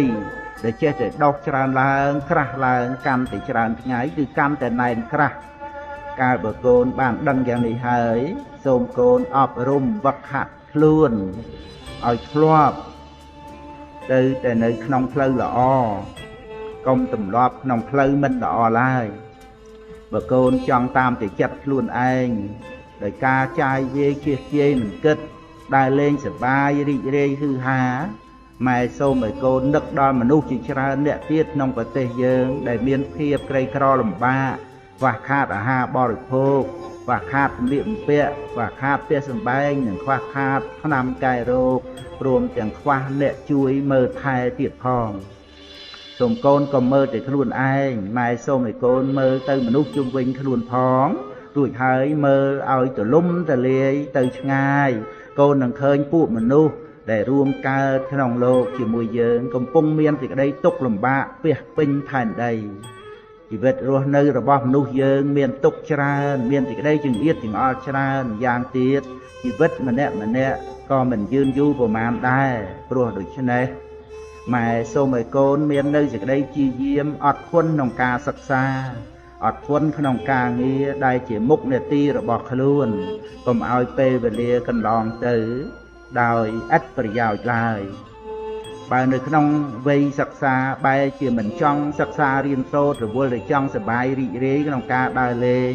ដែលចេះតែដុះច្រើនឡើងក្រាស់ឡើងកាន់តែច្រើនថ្ងៃគឺកាន់តែណែនក្រាស់កាលបើកូនបានដឹងយ៉ាងនេះហើយសូមកូនអប់រំវឹកហាត់ខ្លួនឲ្យធ្លាប់ទៅតែនៅក្នុងផ្លូវល្អកុំទម្លាប់ក្នុងផ្លូវមិនល្អឡើយបើកូនចង់តាមតែចិត្តខ្លួនឯងដោយការចាយវាយជៀសជាយមិនគិត ដែលលេងសប្បាយរីករាយហឺហាម៉ែសូមឲ្យកូននឹកដល់មនុស្សជាច្រើនអ្នកទៀតក្នុងប្រទេសយើងដែលមានភាពក្រីក្រលំបាកខ្វះខាតអាហារបរិភោគខ្វះខាតសម្លៀកបំពាក់ខ្វះខាតផ្ទះសម្បែងនិងខ្វះខាតថ្នាំកែរោគព្រមទាំងខ្វះអ្នកជួយមើលថែទៀតផងសូមកូនកុំមើលតែខ្លួនឯងម៉ែសូមឲ្យកូនមើលទៅមនុស្សជុំវិញខ្លួនផងរួចហើយមើលឲ្យទលំទលាយទៅឆ្ងាយកូននឹងឃើញពួកមនុស្សដែលរួមកើតក្នុងលោកជាមួយយើងកំពុងមានសេចក្តីទុក្ខលំបាកពាសពេញផែនដីជីវិតរស់នៅរបស់មនុស្សយើងមានទុក្ខច្រើនមានសេចក្តីចង្អៀតចង្អល់ច្រើនយ៉ាងទៀតជីវិតម្នាក់ក៏មិនយឺនយូរប្រមាណដែរព្រោះដូច្នេះម៉ែសូមឲ្យកូនមាននៅសេចក្តីព្យាយាមអត់ធន់ក្នុងការសិក្សាអត់ធន់ក្នុងការងារដែលជាមុខនេតិរបស់ខ្លួនកុំឲ្យពេលវេលាកន្លងទៅដោយឥតប្រយោជន៍ឡើយបើនៅក្នុងវ័យសិក្សាបែរជាមិនចង់សិក្សារៀនសូត្ររវល់តែចង់សប្បាយរីករាយក្នុងការដើរលេង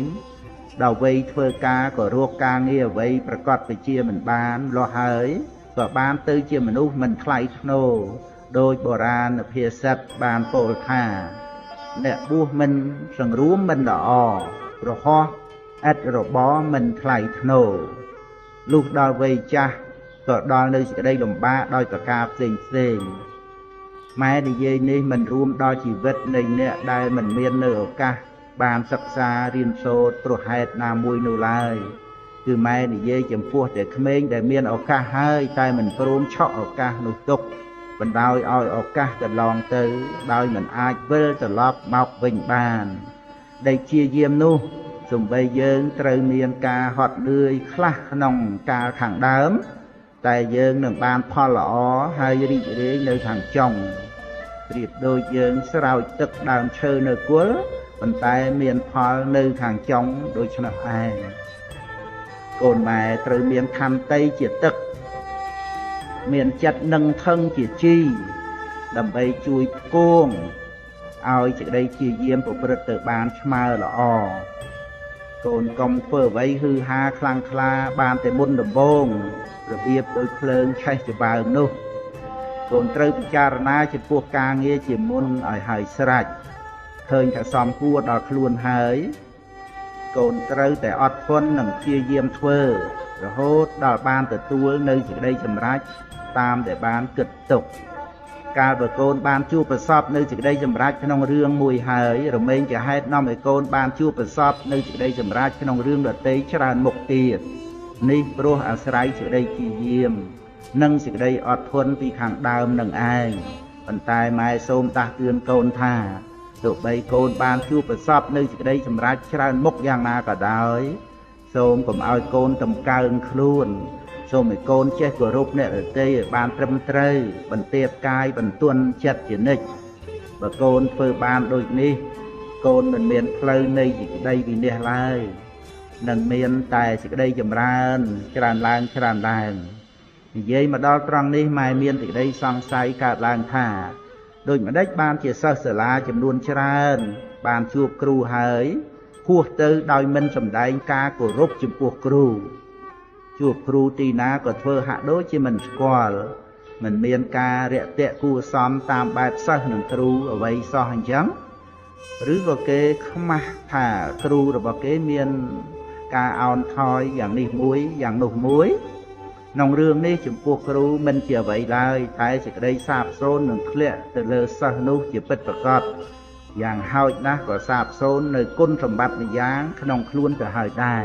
ដល់វ័យធ្វើការក៏រកការងារអ្វីប្រកបវិជ្ជាមិនបានលោះហើយក៏បានទៅជាមនុស្សមិនថ្លៃថ្នូរដោយបុរាណភាសិតបានពោលថាអ្នកបួសមិនសង្រួមមិនល្អរហ័សឥតរបរមិនថ្លៃថ្នូរលុះដល់វ័យចាស់ក៏ដល់នៅសេចក្តីលំបាកដោយប្រការផ្សេងម៉ែនិយាយនេះមិនរួមដល់ជីវិតនៃអ្នកដែលមិនមាននៅឱកាសបានសិក្សារៀនសូត្រព្រោះហេតុណាមួយនោះឡើយគឺម៉ែនិយាយចំពោះតែក្មេងដែលមានឱកាសហើយតែមិនព្រមឆក់ឱកាសនោះទុកបណ្ដោយឲ្យឱកាសកន្លងទៅដោយមិនអាចវិលត្រឡប់មកវិញបានដែលជាយាមនោះសំបីយើងត្រូវមានការហត់នឿយខ្លះក្នុងកាលខាងដើមតែយើងនឹងបានផលល្អហើយរីករាយនៅខាងចុងប្រៀបដូចយើងស្រោចទឹកដើមឈើនៅគល់ប៉ុន្តែមានផលនៅខាងចុងដូច្នោះឯងកូនម៉ែត្រូវមានខន្តីជាទឹកមានចិត្តនឹងថឹងជាជីដើម្បីជួយផ្គងឲ្យសេចក្តីជាយាមប្រព្រឹត្តទៅបានស្មើល្អកូនកុំធ្វើអ្វីហឺហាខ្លាំងក្លាបានតែមុនដំបូងរបៀបដោយភ្លើងឆេះច្បើងនោះកូនត្រូវពិចារណាចំពោះការងារជាមុនឲ្យហើយស្រេចឃើញថាសមគួរដល់ខ្លួនហើយកូនត្រូវតែអត់ធន់និងព្យាយាមធ្វើរហូតដល់បានទទួលនៅសេចក្តីសម្រេចតាមដែលបានគិតទុកកាលបើកូនបានជួបប្រសពនៅសេចក្តីសម្រេចក្នុងរឿងមួយហើយរមែងជាហេតុនាំឲ្យកូនបានជួបប្រសពនៅសេចក្តីសម្រេចក្នុងរឿងដទៃច្រើនមុខទៀតនេះព្រោះអាស្រ័យសេចក្តីព្យាយាមនិងសេចក្តីអត់ធន់ពីខាងដើមនឹងឯងប៉ុន្តែម៉ែសូមដាស់តឿនកូនថាទោះបីកូនបានជួបប្រសពនៅសេចក្តីសម្រេចច្រើនមុខយ៉ាងណាក៏ដោយសូមកុំឲ្យកូនតម្កើងខ្លួនសូមឲ្យកូនចេះគោរពអ្នកដទៃឲ្យបានត្រឹមត្រូវបន្ទាបកាយបន្ទន់ចិត្តជានិច្ចបើកូនធ្វើបានដូចនេះកូនមិនមានផ្លូវនៃសេចក្តីវិនិច្ឆ័យឡើយនឹងមានតែសេចក្តីចម្រើនច្រើនឡើងនិយាយមកដល់ត្រង់នេះម៉ែមានសេចក្តីសង្ស័យកើតឡើងថាដូចម្ដេចបានជាសិស្សសាលាចំនួនច្រើនបានជួបគ្រូហើយហួសទៅដោយមិនសម្ដែងការគោរពចំពោះគ្រូជួបគ្រូទីណាក៏ធ្វើហាក់ដូចជាមិនស្គាល់មិនមានការរាក់ទាក់គួរសមតាមបែបសិស្សនិងគ្រូអ្វីសោះអញ្ចឹងឬក៏គេខ្មាស់ថាគ្រូរបស់គេមានការអោនថយយ៉ាងនេះមួយយ៉ាងនោះមួយក្នុងរឿងនេះចំពោះគ្រូមិនជាអ្វីឡើយតែសេចក្តីសាបសូន្យនឹងធ្លាក់ទៅលើសិស្សនោះជាពិតប្រាកដយ៉ាងហោចណាស់ក៏សាបសូន្យនៅគុណសម្បត្តិម្យ៉ាងក្នុងខ្លួនទៅហើយដែរ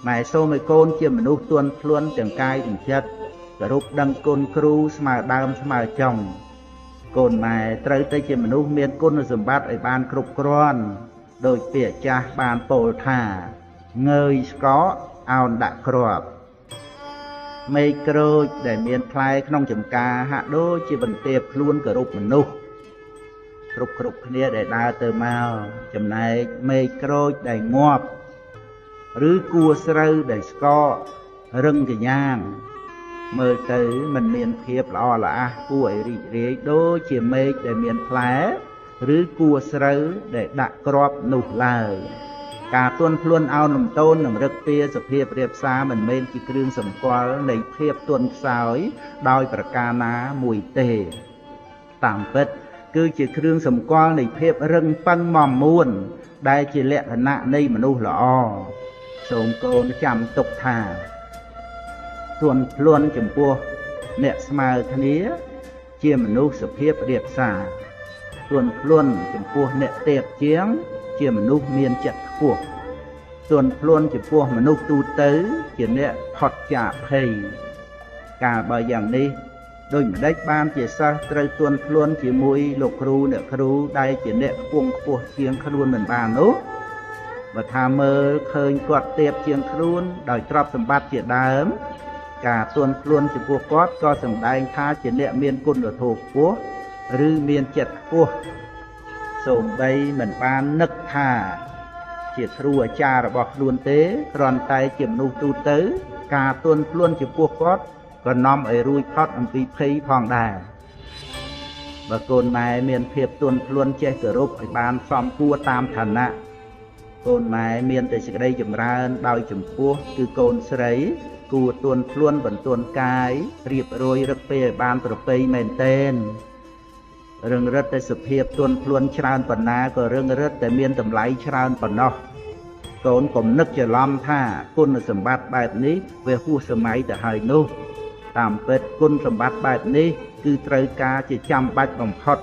ម៉ែសូមឲ្យកូនជាមនុស្សទន់ភ្លន់ទាំងកាយទាំងចិត្តគោរពដឹងគុណគ្រូស្មើដើមស្មើចុងកូនម៉ែត្រូវតែជាមនុស្សមានគុណសម្បត្តិឲ្យបានគ្រប់គ្រាន់ដោយពាក្យចាស់បានពោលថាងើយស្កកអោនដាក់គ្រាប់មេឃក្រូចដែលមានផ្លែក្នុងចំការហាក់ដូចជាបន្ទាបខ្លួនគោរពមនុស្សគ្រប់គ្នាដែលដើរទៅមកចំណែកមេឃក្រូចដែលងាប់ឬគួស្រូវដែលស្កករឹងកញ្ញាងមើលទៅមិនមានភាពល្អល្អះគួរឲ្យរីករាយដូចជាមេឃដែលមានផ្លែឬគួស្រូវដែលដាក់គ្រាប់នោះឡើយ ការទន់ភ្លន់ឲ្យនំតូននឹងរឹកពីសភាពរៀបសារមិនមែនជាគ្រឿងសម្គាល់នៃភាពទន់ខ្សោយដោយប្រការណាមួយទេតាមពិតគឺជាគ្រឿងសម្គាល់នៃភាពរឹងប៉ឹងមាំមួនដែលជាលក្ខណៈនៃមនុស្សល្អសូមកូនចាំទុកថាទន់ភ្លន់ចំពោះអ្នកស្មើគ្នាជាមនុស្សសភាពរៀបសារទន់ភ្លន់ចំពោះអ្នកទេពជាងជាមនុស្សមានចិត្តខ្ពស់ទន់ភ្លន់ចំពោះមនុស្សទូទៅជាអ្នកផុតចាកភ័យកាលបើយ៉ាងនេះដូចម្ដេចបានជាសិស្សត្រូវទន់ភ្លន់ជាមួយលោកគ្រូអ្នកគ្រូដែលជាអ្នកខ្ពង់ខ្ពស់ជាងខ្លួនមិនបាននោះបើថាមើលឃើញគាត់ទេពជាងខ្លួនដោយទ្រព្យសម្បត្តិជាដើមការទន់ភ្លន់ចំពោះគាត់ក៏សម្ដែងថាជាអ្នកមានគុណធម៌ខ្ពស់ឬមានចិត្តខ្ពស់សូម្បីមិនបាននឹកថាជាគ្រូអាចារ្យរបស់ខ្លួនទេគ្រាន់តែជាមនុស្សទូទៅការទន់ភ្លន់ចំពោះគាត់ក៏នាំឲ្យរួចផុតអំពីភ័យផងដែរបើកូនម៉ែមានភាពទន់ភ្លន់ចេះគោរពឲ្យបានសមគួរតាមឋានៈកូនម៉ែមានតែសេចក្តីចម្រើនដោយចំពោះគឺកូនស្រីគួរទន់ភ្លន់បន្ទន់កាយរៀបរយរឹកពេលឲ្យបានប្រពៃមែនទែនរឹងរិតតែសុភាពទន់ភ្លន់ច្រើនប៉ុណ្ណាក៏រឹងរិតតែមានតម្លៃច្រើនប៉ុណ្ណោះកូនកុំនឹកច្រឡំថាគុណសម្បត្តិបែបនេះវាហួសសម័យទៅហើយនោះតាមពិតគុណសម្បត្តិបែបនេះគឺត្រូវការជាចាំបាច់បំផុត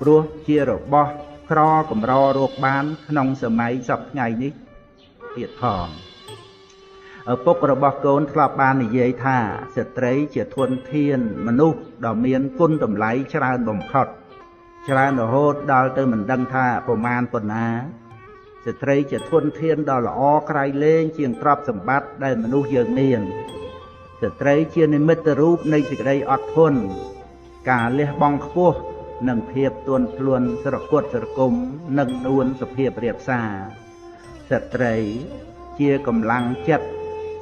ព្រោះជារបស់ក្រកម្ររកបានក្នុងសម័យសពថ្ងៃនេះទៀតផងឪពុករបស់កូនធ្លាប់បាននិយាយថាស្ត្រីជាធនធានមនុស្សដ៏មានគុណតម្លៃច្រើនបំផុតច្រើនរហូតដល់ទៅមិនដឹងថាប្រមាណប៉ុណ្ណាស្ត្រីជាធនធានដ៏ល្អក្រៃលែងជាងទ្រព្យសម្បត្តិដែលមនុស្សយើងមានស្ត្រីជានិមិត្តរូបនៃសេចក្តីអត់ធន់ការលះបង់ខ្ពស់និងភាពទន់ភ្លន់ស្រគត់ស្រគំនិងនួនសុភាពរាបសារស្ត្រីជាកម្លាំងចិត្ត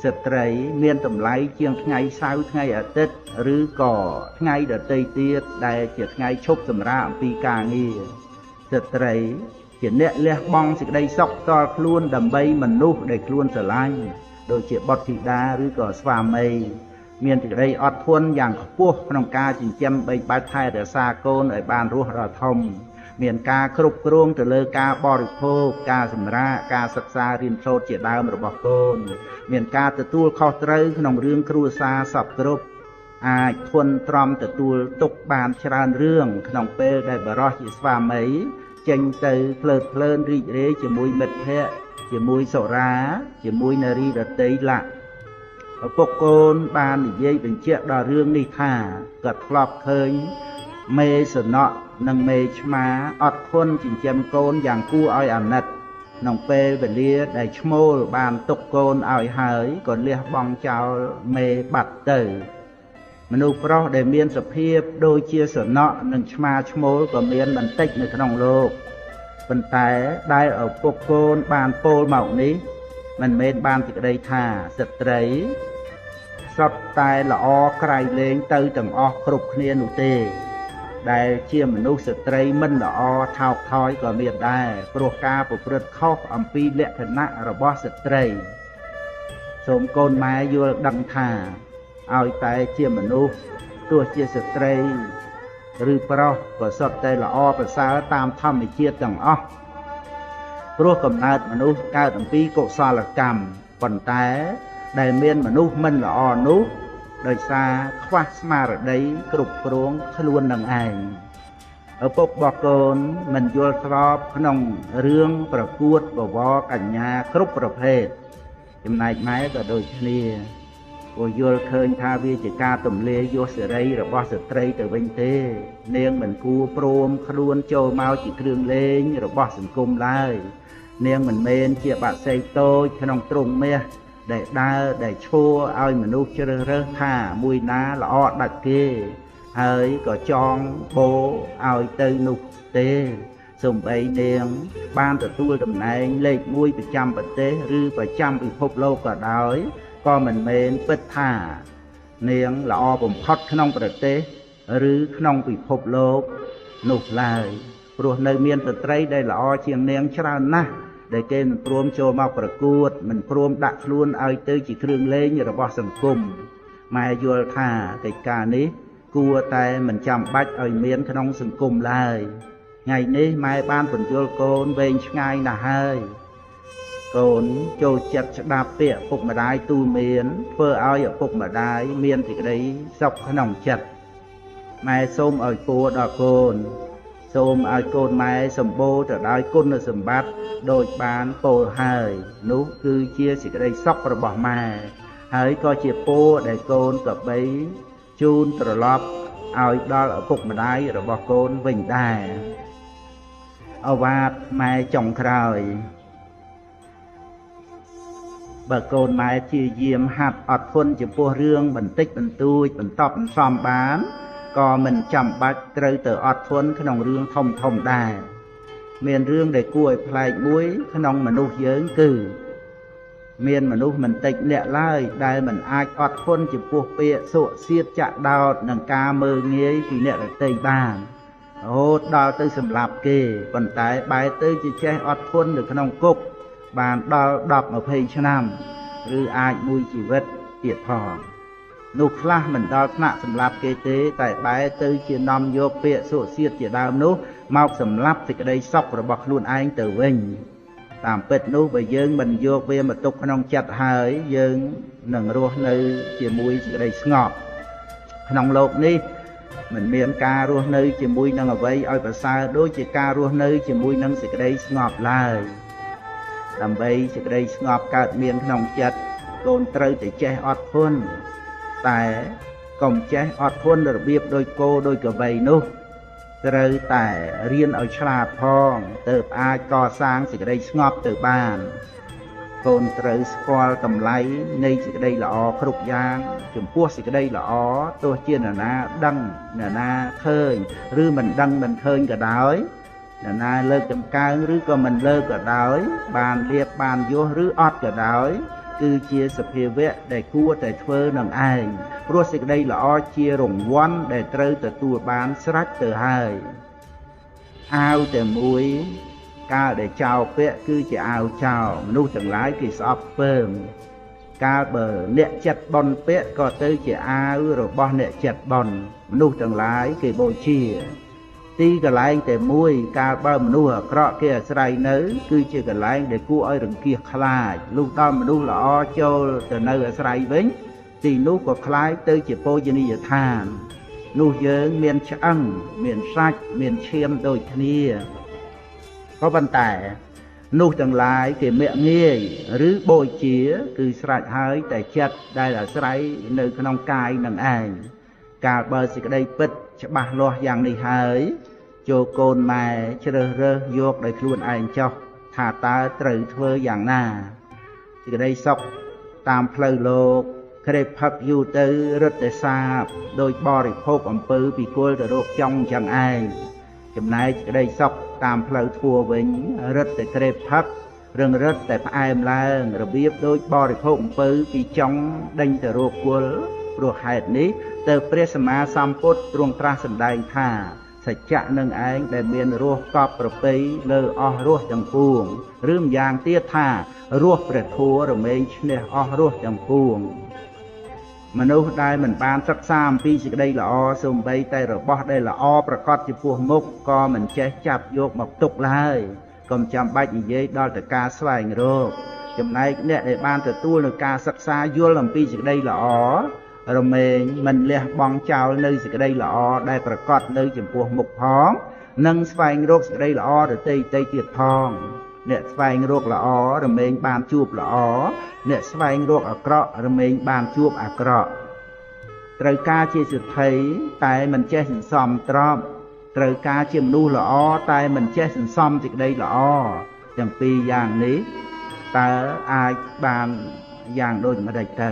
ស្ត្រីមានតម្លៃជាងថ្ងៃសៅរ៍ថ្ងៃអាទិត្យឬក៏ថ្ងៃដទៃទៀតដែលជាថ្ងៃឈប់សម្រាកអំពីការងារស្ត្រីជាអ្នកលះបង់សេចក្តីសុខផ្ទាល់ខ្លួនដើម្បីមនុស្សដែលខ្លួនស្រឡាញ់ដូចជាបុត្រធីតាឬក៏ស្វាមីមានសេចក្តីអត់ធន់យ៉ាងខ្ពស់ក្នុងការចិញ្ចឹមបីបាច់ថែរក្សាកូនឲ្យបានរស់ដល់ធំមានការគ្រប់គ្រងទៅលើការបរិភោគការសម្រាកការសិក្សារៀនសូត្រជាដើមរបស់កូនមានការទទួលខុសត្រូវក្នុងរឿងគ្រួសារសពគ្រប់អាចធន់ទ្រាំទទួលទុកបានច្រើនរឿងក្នុងពេលដែលបរិសុទ្ធជាស្វាមីចេញទៅភ្លើតភ្លើនរីករាយជាមួយមិត្តភ័ក្តិជាមួយសុរាជាមួយនារីដទៃលក្ខឪពុកកូនបាននិយាយបញ្ជាក់ដល់រឿងនេះថាគាត់ធ្លាប់ឃើញមេសំណក់និងមេឆ្មាអត់ធន់ចិញ្ចឹមកូនយ៉ាងគួរឲ្យអាណិតក្នុងពេលវេលាដែលឈ្មោលបានទុកកូនឲ្យហើយក៏លះបង់ចោលមេបាត់ទៅមនុស្សប្រុសដែលមានសភាពដូចជាសំណក់និងឆ្មាឈ្មោលក៏មានបន្តិចនៅក្នុងលោកប៉ុន្តែដែលឪពុកកូនបានពោលមកនេះមិនមែនបានសេចក្តីថាស្ត្រីសុទ្ធតែល្អក្រៃលែងទៅទាំងអស់គ្រប់គ្នានោះទេដែលជាមនុស្សស្ត្រីមិនល្អថោកថយក៏មានដែរព្រោះការប្រព្រឹត្តខុសអំពីលក្ខណៈរបស់ស្ត្រីសូមកូនម៉ែយល់ដឹងថាឲ្យតែជាមនុស្សទោះជាស្ត្រីឬប្រុសក៏សុទ្ធតែល្អប្រសើរតាមធម្មជាតិទាំងអស់ព្រោះកំណើតមនុស្សកើតអំពីកុសលកម្មប៉ុន្តែដែលមានមនុស្សមិនល្អនោះដោយសារខ្វះស្មារតីគ្រប់គ្រងខ្លួននឹងឯងឪពុករបស់កូនមិនយល់ស្របក្នុងរឿងប្រកួតបវរកញ្ញាគ្រប់ប្រភេទចំណែកម៉ែក៏ដូចគ្នាព្រោះយល់ឃើញថាវាជាការទម្លាយយសសេរីរបស់ស្ត្រីទៅវិញទេនាងមិនគួរព្រមខ្លួនចូលមកជាគ្រឿងលេងរបស់សង្គមឡើយនាងមិនមែនជាបាក់សៃតូចក្នុងទ្រុងមាសដែលដើរដែលឈួរឲ្យមនុស្សជ្រើសរើសថាមួយណាល្អដាច់គេហើយក៏ចងបោឲ្យទៅនោះទេសូម្បីនាងបានទទួលតំណែងលេខ1ប្រចាំប្រទេសឬប្រចាំពិភពលោកក៏ដោយក៏មិនមែនពិតថានាងល្អបំផុតក្នុងប្រទេសឬក្នុងពិភពលោកនោះឡើយព្រោះនៅមានស្ត្រីដែលល្អជាងនាងច្រើនណាស់ ដែលគេមិនព្រមចូលមកប្រកួតមិនព្រមដាក់ខ្លួនឲ្យទៅជាគ្រឿងលេងរបស់សង្គមម៉ែយល់ថាកិច្ចការនេះគួរតែមិនចាំបាច់ឲ្យមានក្នុងសង្គមឡើយថ្ងៃនេះម៉ែបានពន្យល់កូនវែងឆ្ងាយណាស់ហើយកូនចូលចិត្តស្ដាប់ពាក្យពុកម្ដាយទូលមានធ្វើឲ្យឪពុកម្ដាយមានសេចក្តីសុខក្នុងចិត្តម៉ែសូមឲ្យពរដល់កូនសូមឲ្យកូនម៉ែសម្បូរទៅដោយគុណសម្បត្តិដូចបានពោលហើយនោះគឺជាសេចក្តីសុខរបស់ម៉ែហើយក៏ជាពរដែលកូនក៏បីជូនត្រឡប់ឲ្យដល់ឪពុកម្ដាយរបស់កូនវិញដែរអវាទម៉ែចុងក្រោយបើកូនម៉ែជាយាមហាត់អត់ធន់ចំពោះរឿងបន្តិចបន្តួចបន្តបន្សំបានក៏មិនចាំបាច់ត្រូវទៅអត់ធន់ក្នុងរឿងធំដែរមានរឿងដែលគួរឲ្យប្លែកមួយក្នុងមនុស្សយើងគឺមានមនុស្សមិនតិចអ្នកឡើយដែលមិនអាចអត់ធន់ចំពោះពាក្យសុសៀតចាក់ដោតនឹងការមើលងាយពីអ្នកដទៃបានរហូតដល់ទៅសម្លាប់គេប៉ុន្តែបែរទៅជាចេះអត់ធន់នៅក្នុងគុកបានដល់10-20ឆ្នាំឬអាចមួយជីវិតទៀតផងនោះខ្លះមិនដល់ថ្នាក់សម្លាប់គេទេតែបែរទៅជានាំយកពាក្យសុសៀតជាដើមនោះមកសម្លាប់សេចក្តីសុខរបស់ខ្លួនឯងទៅវិញតាមពិតនោះបើយើងមិនយកវាមកទុកក្នុងចិត្តហើយយើងនឹងរស់នៅជាមួយសេចក្តីស្ងប់ក្នុងโลกនេះមិនមានការរស់នៅជាមួយនឹងអ្វីឲ្យប្រសើរដូចជាការរស់នៅជាមួយនឹងសេចក្តីស្ងប់ឡើយដើម្បីសេចក្តីស្ងប់កើតមានក្នុងចិត្តកូនត្រូវតែចេះអត់ធន់តែកុំចេះអត់ធន់របៀបដូចគោដូចក្របីនោះត្រូវតែរៀនឲ្យឆ្លាតផងទើបអាចកសាងសេចក្តីស្ងប់ទៅបានកូនត្រូវស្គាល់តម្លៃនៃសេចក្តីល្អគ្រប់យ៉ាងចំពោះសេចក្តីល្អទោះជានរណាដឹងនរណាឃើញឬមិនដឹងមិនឃើញក៏ដោយនរណាលើកតម្កើងឬក៏មិនលើកក៏ដោយបានលៀបបានយោះឬអត់ក៏ដោយគឺជាសភាវៈដែលគួរតែធ្វើនឹងឯងព្រោះសេចក្តីល្អជារង្វាន់ដែលត្រូវទទួលបានស្រេចទៅហើយអាវតែមួយកាលដែលចោលពាក់គឺជាអាវចោលមនុស្សទាំងឡាយគេស្អប់ពើមកាលបើអ្នកចិត្តបន់ពាក់ក៏ទៅជាអាវរបស់អ្នកចិត្តបន់មនុស្សទាំងឡាយគេបូជាទីកន្លែងតែមួយកាលបើមនុស្សអាក្រក់គេអាស្រ័យនៅគឺជាកន្លែងដែលគួរឲ្យរង្គៀសខ្លាចលុះដល់មនុស្សល្អចូលទៅនៅអាស្រ័យវិញទីនោះក៏คล้ายទៅជាពរនីយដ្ឋាននោះយើងមានឆ្អឹងមានសាច់មានឈាមដូចគ្នាក៏ប៉ុន្តែនោះទាំងឡាយគេមាក់ងាយឬបូជាគឺស្រេចហើយតែចិត្តដែលអាស្រ័យនៅក្នុងកាយនឹងឯងកាលបើសេចក្តីពិតច្បាស់លាស់យ៉ាងនេះហើយចូលកូនម៉ែជ្រើសរើសយកដោយខ្លួនឯងចុះថាតើត្រូវធ្វើយ៉ាងណាសេចក្តីសុខតាមផ្លូវលោកក្រេបផឹកយូរទៅរឹតតែសាបដោយបរិភោគអំពើពិគលទៅរកចង់ចឹងឯងចំណែកសេចក្តីសុខតាមផ្លូវធัวវិញរឹតតែក្រេបផឹករឹងរឹតតែផ្អែមឡើងរបៀបដូចបរិភោគអំពើពីចង់ដេញទៅរកគល់ព្រោះហេតុនេះទៅព្រះសម្មាសម្ពុទ្ធទ្រង់ត្រាស់សម្ដែងថាសច្ចៈនឹងឯងដែលមានរសកប់ប្រពៃលើអស់រសទាំងពួងឬម្យ៉ាងទៀតថារសព្រះធម៌រមែងឈ្នះអស់រសទាំងពួងមនុស្សដែលមិនបានសិក្សាអំពីសេចក្តីល្អសូម្បីតែរបស់ដែលល្អប្រកបចំពោះមុខក៏មិនចេះចាប់យកមកទុកឡើយកុំចាំបាច់និយាយដល់តែការស្វែងរកចំណែកអ្នកដែលបានទទួលនូវការសិក្សាយល់អំពីសេចក្តីល្អរមែងមិនលះបង់ចោលនៅសេចក្តីល្អដែលប្រកបនៅចំពោះមុខផងនិងស្វែងរកសេចក្តីល្អដទៃទៀតផងអ្នកស្វែងរកល្អរមែងបានជួបល្អអ្នកស្វែងរកអាក្រក់រមែងបានជួបអាក្រក់ត្រូវការជាសិទ្ធិតែមិនចេះសន្សំទ្រព្យត្រូវការជាមនុស្សល្អតែមិនចេះសន្សំសេចក្តីល្អទាំងពីរយ៉ាងនេះតើអាចបានយ៉ាងដូចម្តេចទៅ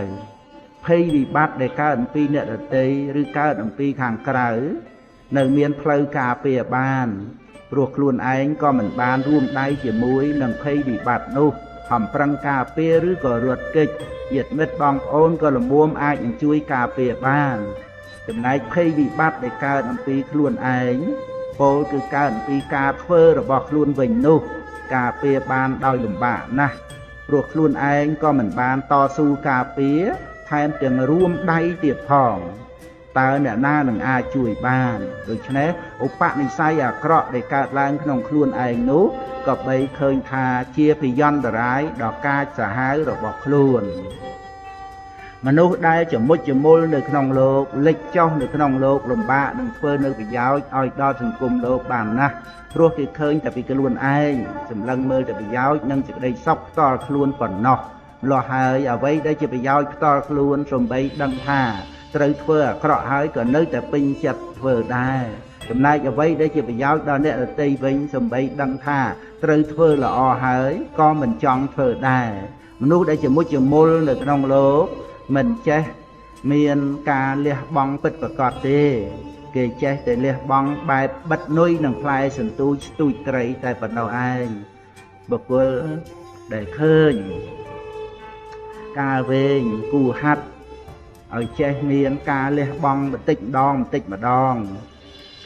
ភ័យវិបត្តិដែលកើតអំពីអ្នកដទៃឬកើតអំពីខាងក្រៅនៅមានផ្លូវការពារបានព្រោះខ្លួនឯងក៏មិនបានរួមដៃជាមួយនឹងភ័យវិបត្តិនោះខំប្រឹងការពារឬក៏រត់គេចញាតិមិត្តបងប្អូនក៏លំមអាចនឹងជួយការពារបានចំណែកភ័យវិបត្តិដែលកើតអំពីខ្លួនឯងពោលគឺកើតអំពីការធ្វើរបស់ខ្លួនវិញនោះ ការពារបានដោយលំបាកណាស់ព្រោះខ្លួនឯងក៏មិនបានតស៊ូការពារថែមទាំងរួមដៃទៀតផងតើអ្នកណានឹងអាចជួយបានដូច្នេះឧបនិស្ស័យអាក្រក់ដែលកើតឡើងក្នុងខ្លួនឯងនោះក៏បីឃើញថាជាភយន្តរាយដ៏កាចសាហាវរបស់ខ្លួនមនុស្សដែលចមុចចមុលនៅក្នុងលោកលិចចុះនៅក្នុងលោកលំបាកនឹងធ្វើនៅប្រយោជន៍ឲ្យដល់សង្គមលោកបានណាស់ព្រោះគេឃើញតែពីខ្លួនឯងសម្លឹងមើលតែប្រយោជន៍និងសេចក្តីសុខផ្ទាល់ខ្លួនប៉ុណ្ណោះម្លោះហើយអ្វីដែលជាប្រយោជន៍ផ្ទាល់ខ្លួនសំបីដឹងថាត្រូវធ្វើអាក្រក់ហើយក៏នៅតែពេញចិត្តធ្វើដែរចំណែកអ្វីដែលជាប្រយោជន៍ដល់អ្នកដទៃវិញសំបីដឹងថាត្រូវធ្វើល្អហើយក៏មិនចង់ធ្វើដែរមនុស្សដែលជាមុជមុលនៅក្នុងលោកមិនចេះមានការលះបង់ពិតប្រាកដទេគេចេះតែលះបង់បែបបិទនុយនឹងផ្លែសន្ទូចស្ទូចត្រីតែប៉ុណ្ណោះឯងបុគ្គលដែលឃើញការវែងគូហាត់ឲ្យចេះមានការលះបង់បន្តិចម្ដង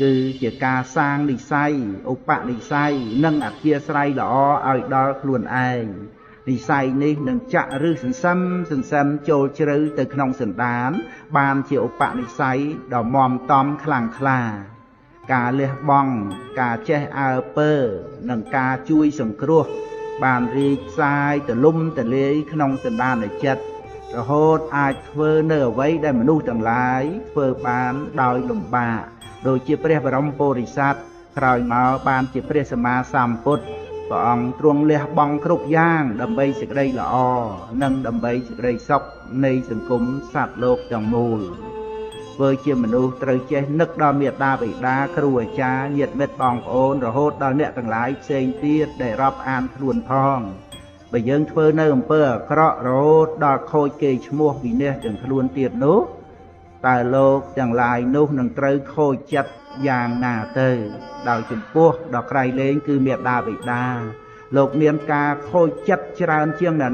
គឺជាការសាងនិស្ស័យឧបនិស្ស័យនិងអធិស្ស្រ័យល្អឲ្យដល់ខ្លួនឯងនិស្ស័យនេះនឹងចាក់ឫសសន្សឹមចូលជ្រៅទៅក្នុងសន្តានបានជាឧបនិស្ស័យដ៏មាំតំខ្លាំងក្លាការលះបង់ការចេះអើពើនិងការជួយសង្គ្រោះបានរីកសាយទលំទលាយក្នុងសន្តានចិត្តរហូតអាចធ្វើនៅអ្វីដែលមនុស្សទាំងឡាយធ្វើបានដោយលំបាកដូចជាព្រះបរមពុរិស័ទក្រោយមកបានជាព្រះសម្មាសម្ពុទ្ធព្រះអង្គទ្រង់លះបង់គ្រប់យ៉ាងដើម្បីសេចក្តីល្អនិងដើម្បីសេចក្តីសុខនៃសង្គមសត្វលោកទាំងមូលធ្វើជាមនុស្សត្រូវចេះនឹកដល់មេត្តាបិតាគ្រូអាចារ្យញាតិមិត្តបងប្អូនរហូតដល់អ្នកទាំងឡាយផ្សេងទៀតដែលរាប់អានខ្លួនផងបើយើងធ្វើនៅអំពើអាក្រក់រហូតដល់ខូចកេរ្តិ៍ឈ្មោះវិនាសទាំងខ្លួនទៀតនោះតើលោកទាំងឡាយនោះនឹងត្រូវខូចចិត្តយ៉ាងណាទៅដោយចំពោះដល់ក្រៃលែងគឺមេត្តាបិតាលោកមានការខូចចិត្តច្រើនជាងណា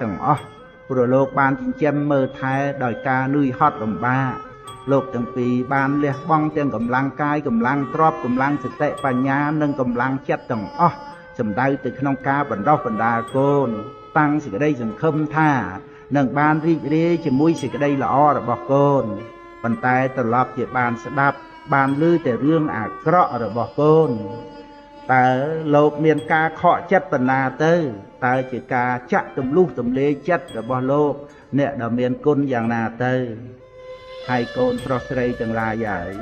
ទាំងអស់ព្រោះលោកបានចិញ្ចឹមមើលថែដោយការនឿយហត់លំបាកលោកទាំងពីរបានលះបង់ទាំងកម្លាំងកាយកម្លាំងទ្រព្យកម្លាំងសតិបញ្ញានិងកម្លាំងចិត្តទាំងអស់សំដៅទៅក្នុងការបណ្ដោះបណ្ដាលកូនតាំងសេចក្តីសង្ឃឹមថានឹងបានរីករាយជាមួយសេចក្តីល្អរបស់កូនប៉ុន្តែត្រឡប់ជាបានស្ដាប់បានឮតែរឿងអាក្រក់របស់កូនតើលោកមានការខកចិត្តបណ្ណាទៅតើជាការចាក់ទម្លុះទម្លេចិត្តរបស់លោកអ្នកដែលមានគុណយ៉ាងណាទៅហើយកូនប្រុសស្រីទាំងឡាយហើយ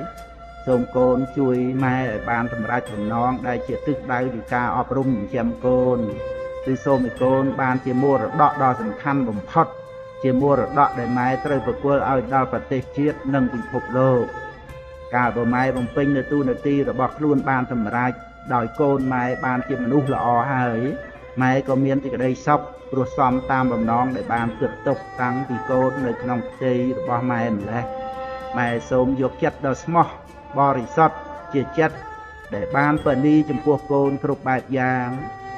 សូមកូនជួយម៉ែឲ្យបានសម្រេចបំណងដែលជាទិសដៅនៃការអប់រំចិញ្ចឹមកូនគឺសូមឲ្យកូនបានជាមរតកដ៏សំខាន់បំផុតជាមរតកដែលម៉ែត្រូវប្រគល់ឲ្យដល់ប្រទេសជាតិនិងពិភពលោកកាលបើម៉ែបំពេញនៅទូនាទីរបស់ខ្លួនបានសម្រេចដោយកូនម៉ែបានជាមនុស្សល្អហើយម៉ែក៏មានសេចក្តីសុខព្រោះសមតាមបំណងដែលបានគិតទុកតាំងពីកូននៅក្នុងផ្ទៃរបស់ម៉ែម្លេះម៉ែសូមយកចិត្តដ៏ស្មោះបរិសុទ្ធជាចិត្តដែលបានបនីចំពោះកូនគ្រប់បែបយ៉ាង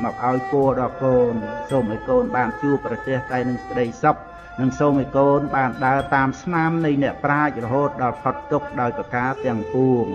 មកឲ្យពរដល់កូនសូមឲ្យកូនបានជួបប្រទះតែនឹងសេចក្តីសុខនិងសូមឲ្យកូនបានដើរតាមស្នាមនៃអ្នកប្រាជ្ញរហូតដល់ផុតទុក្ខដោយប្រការទាំងពួង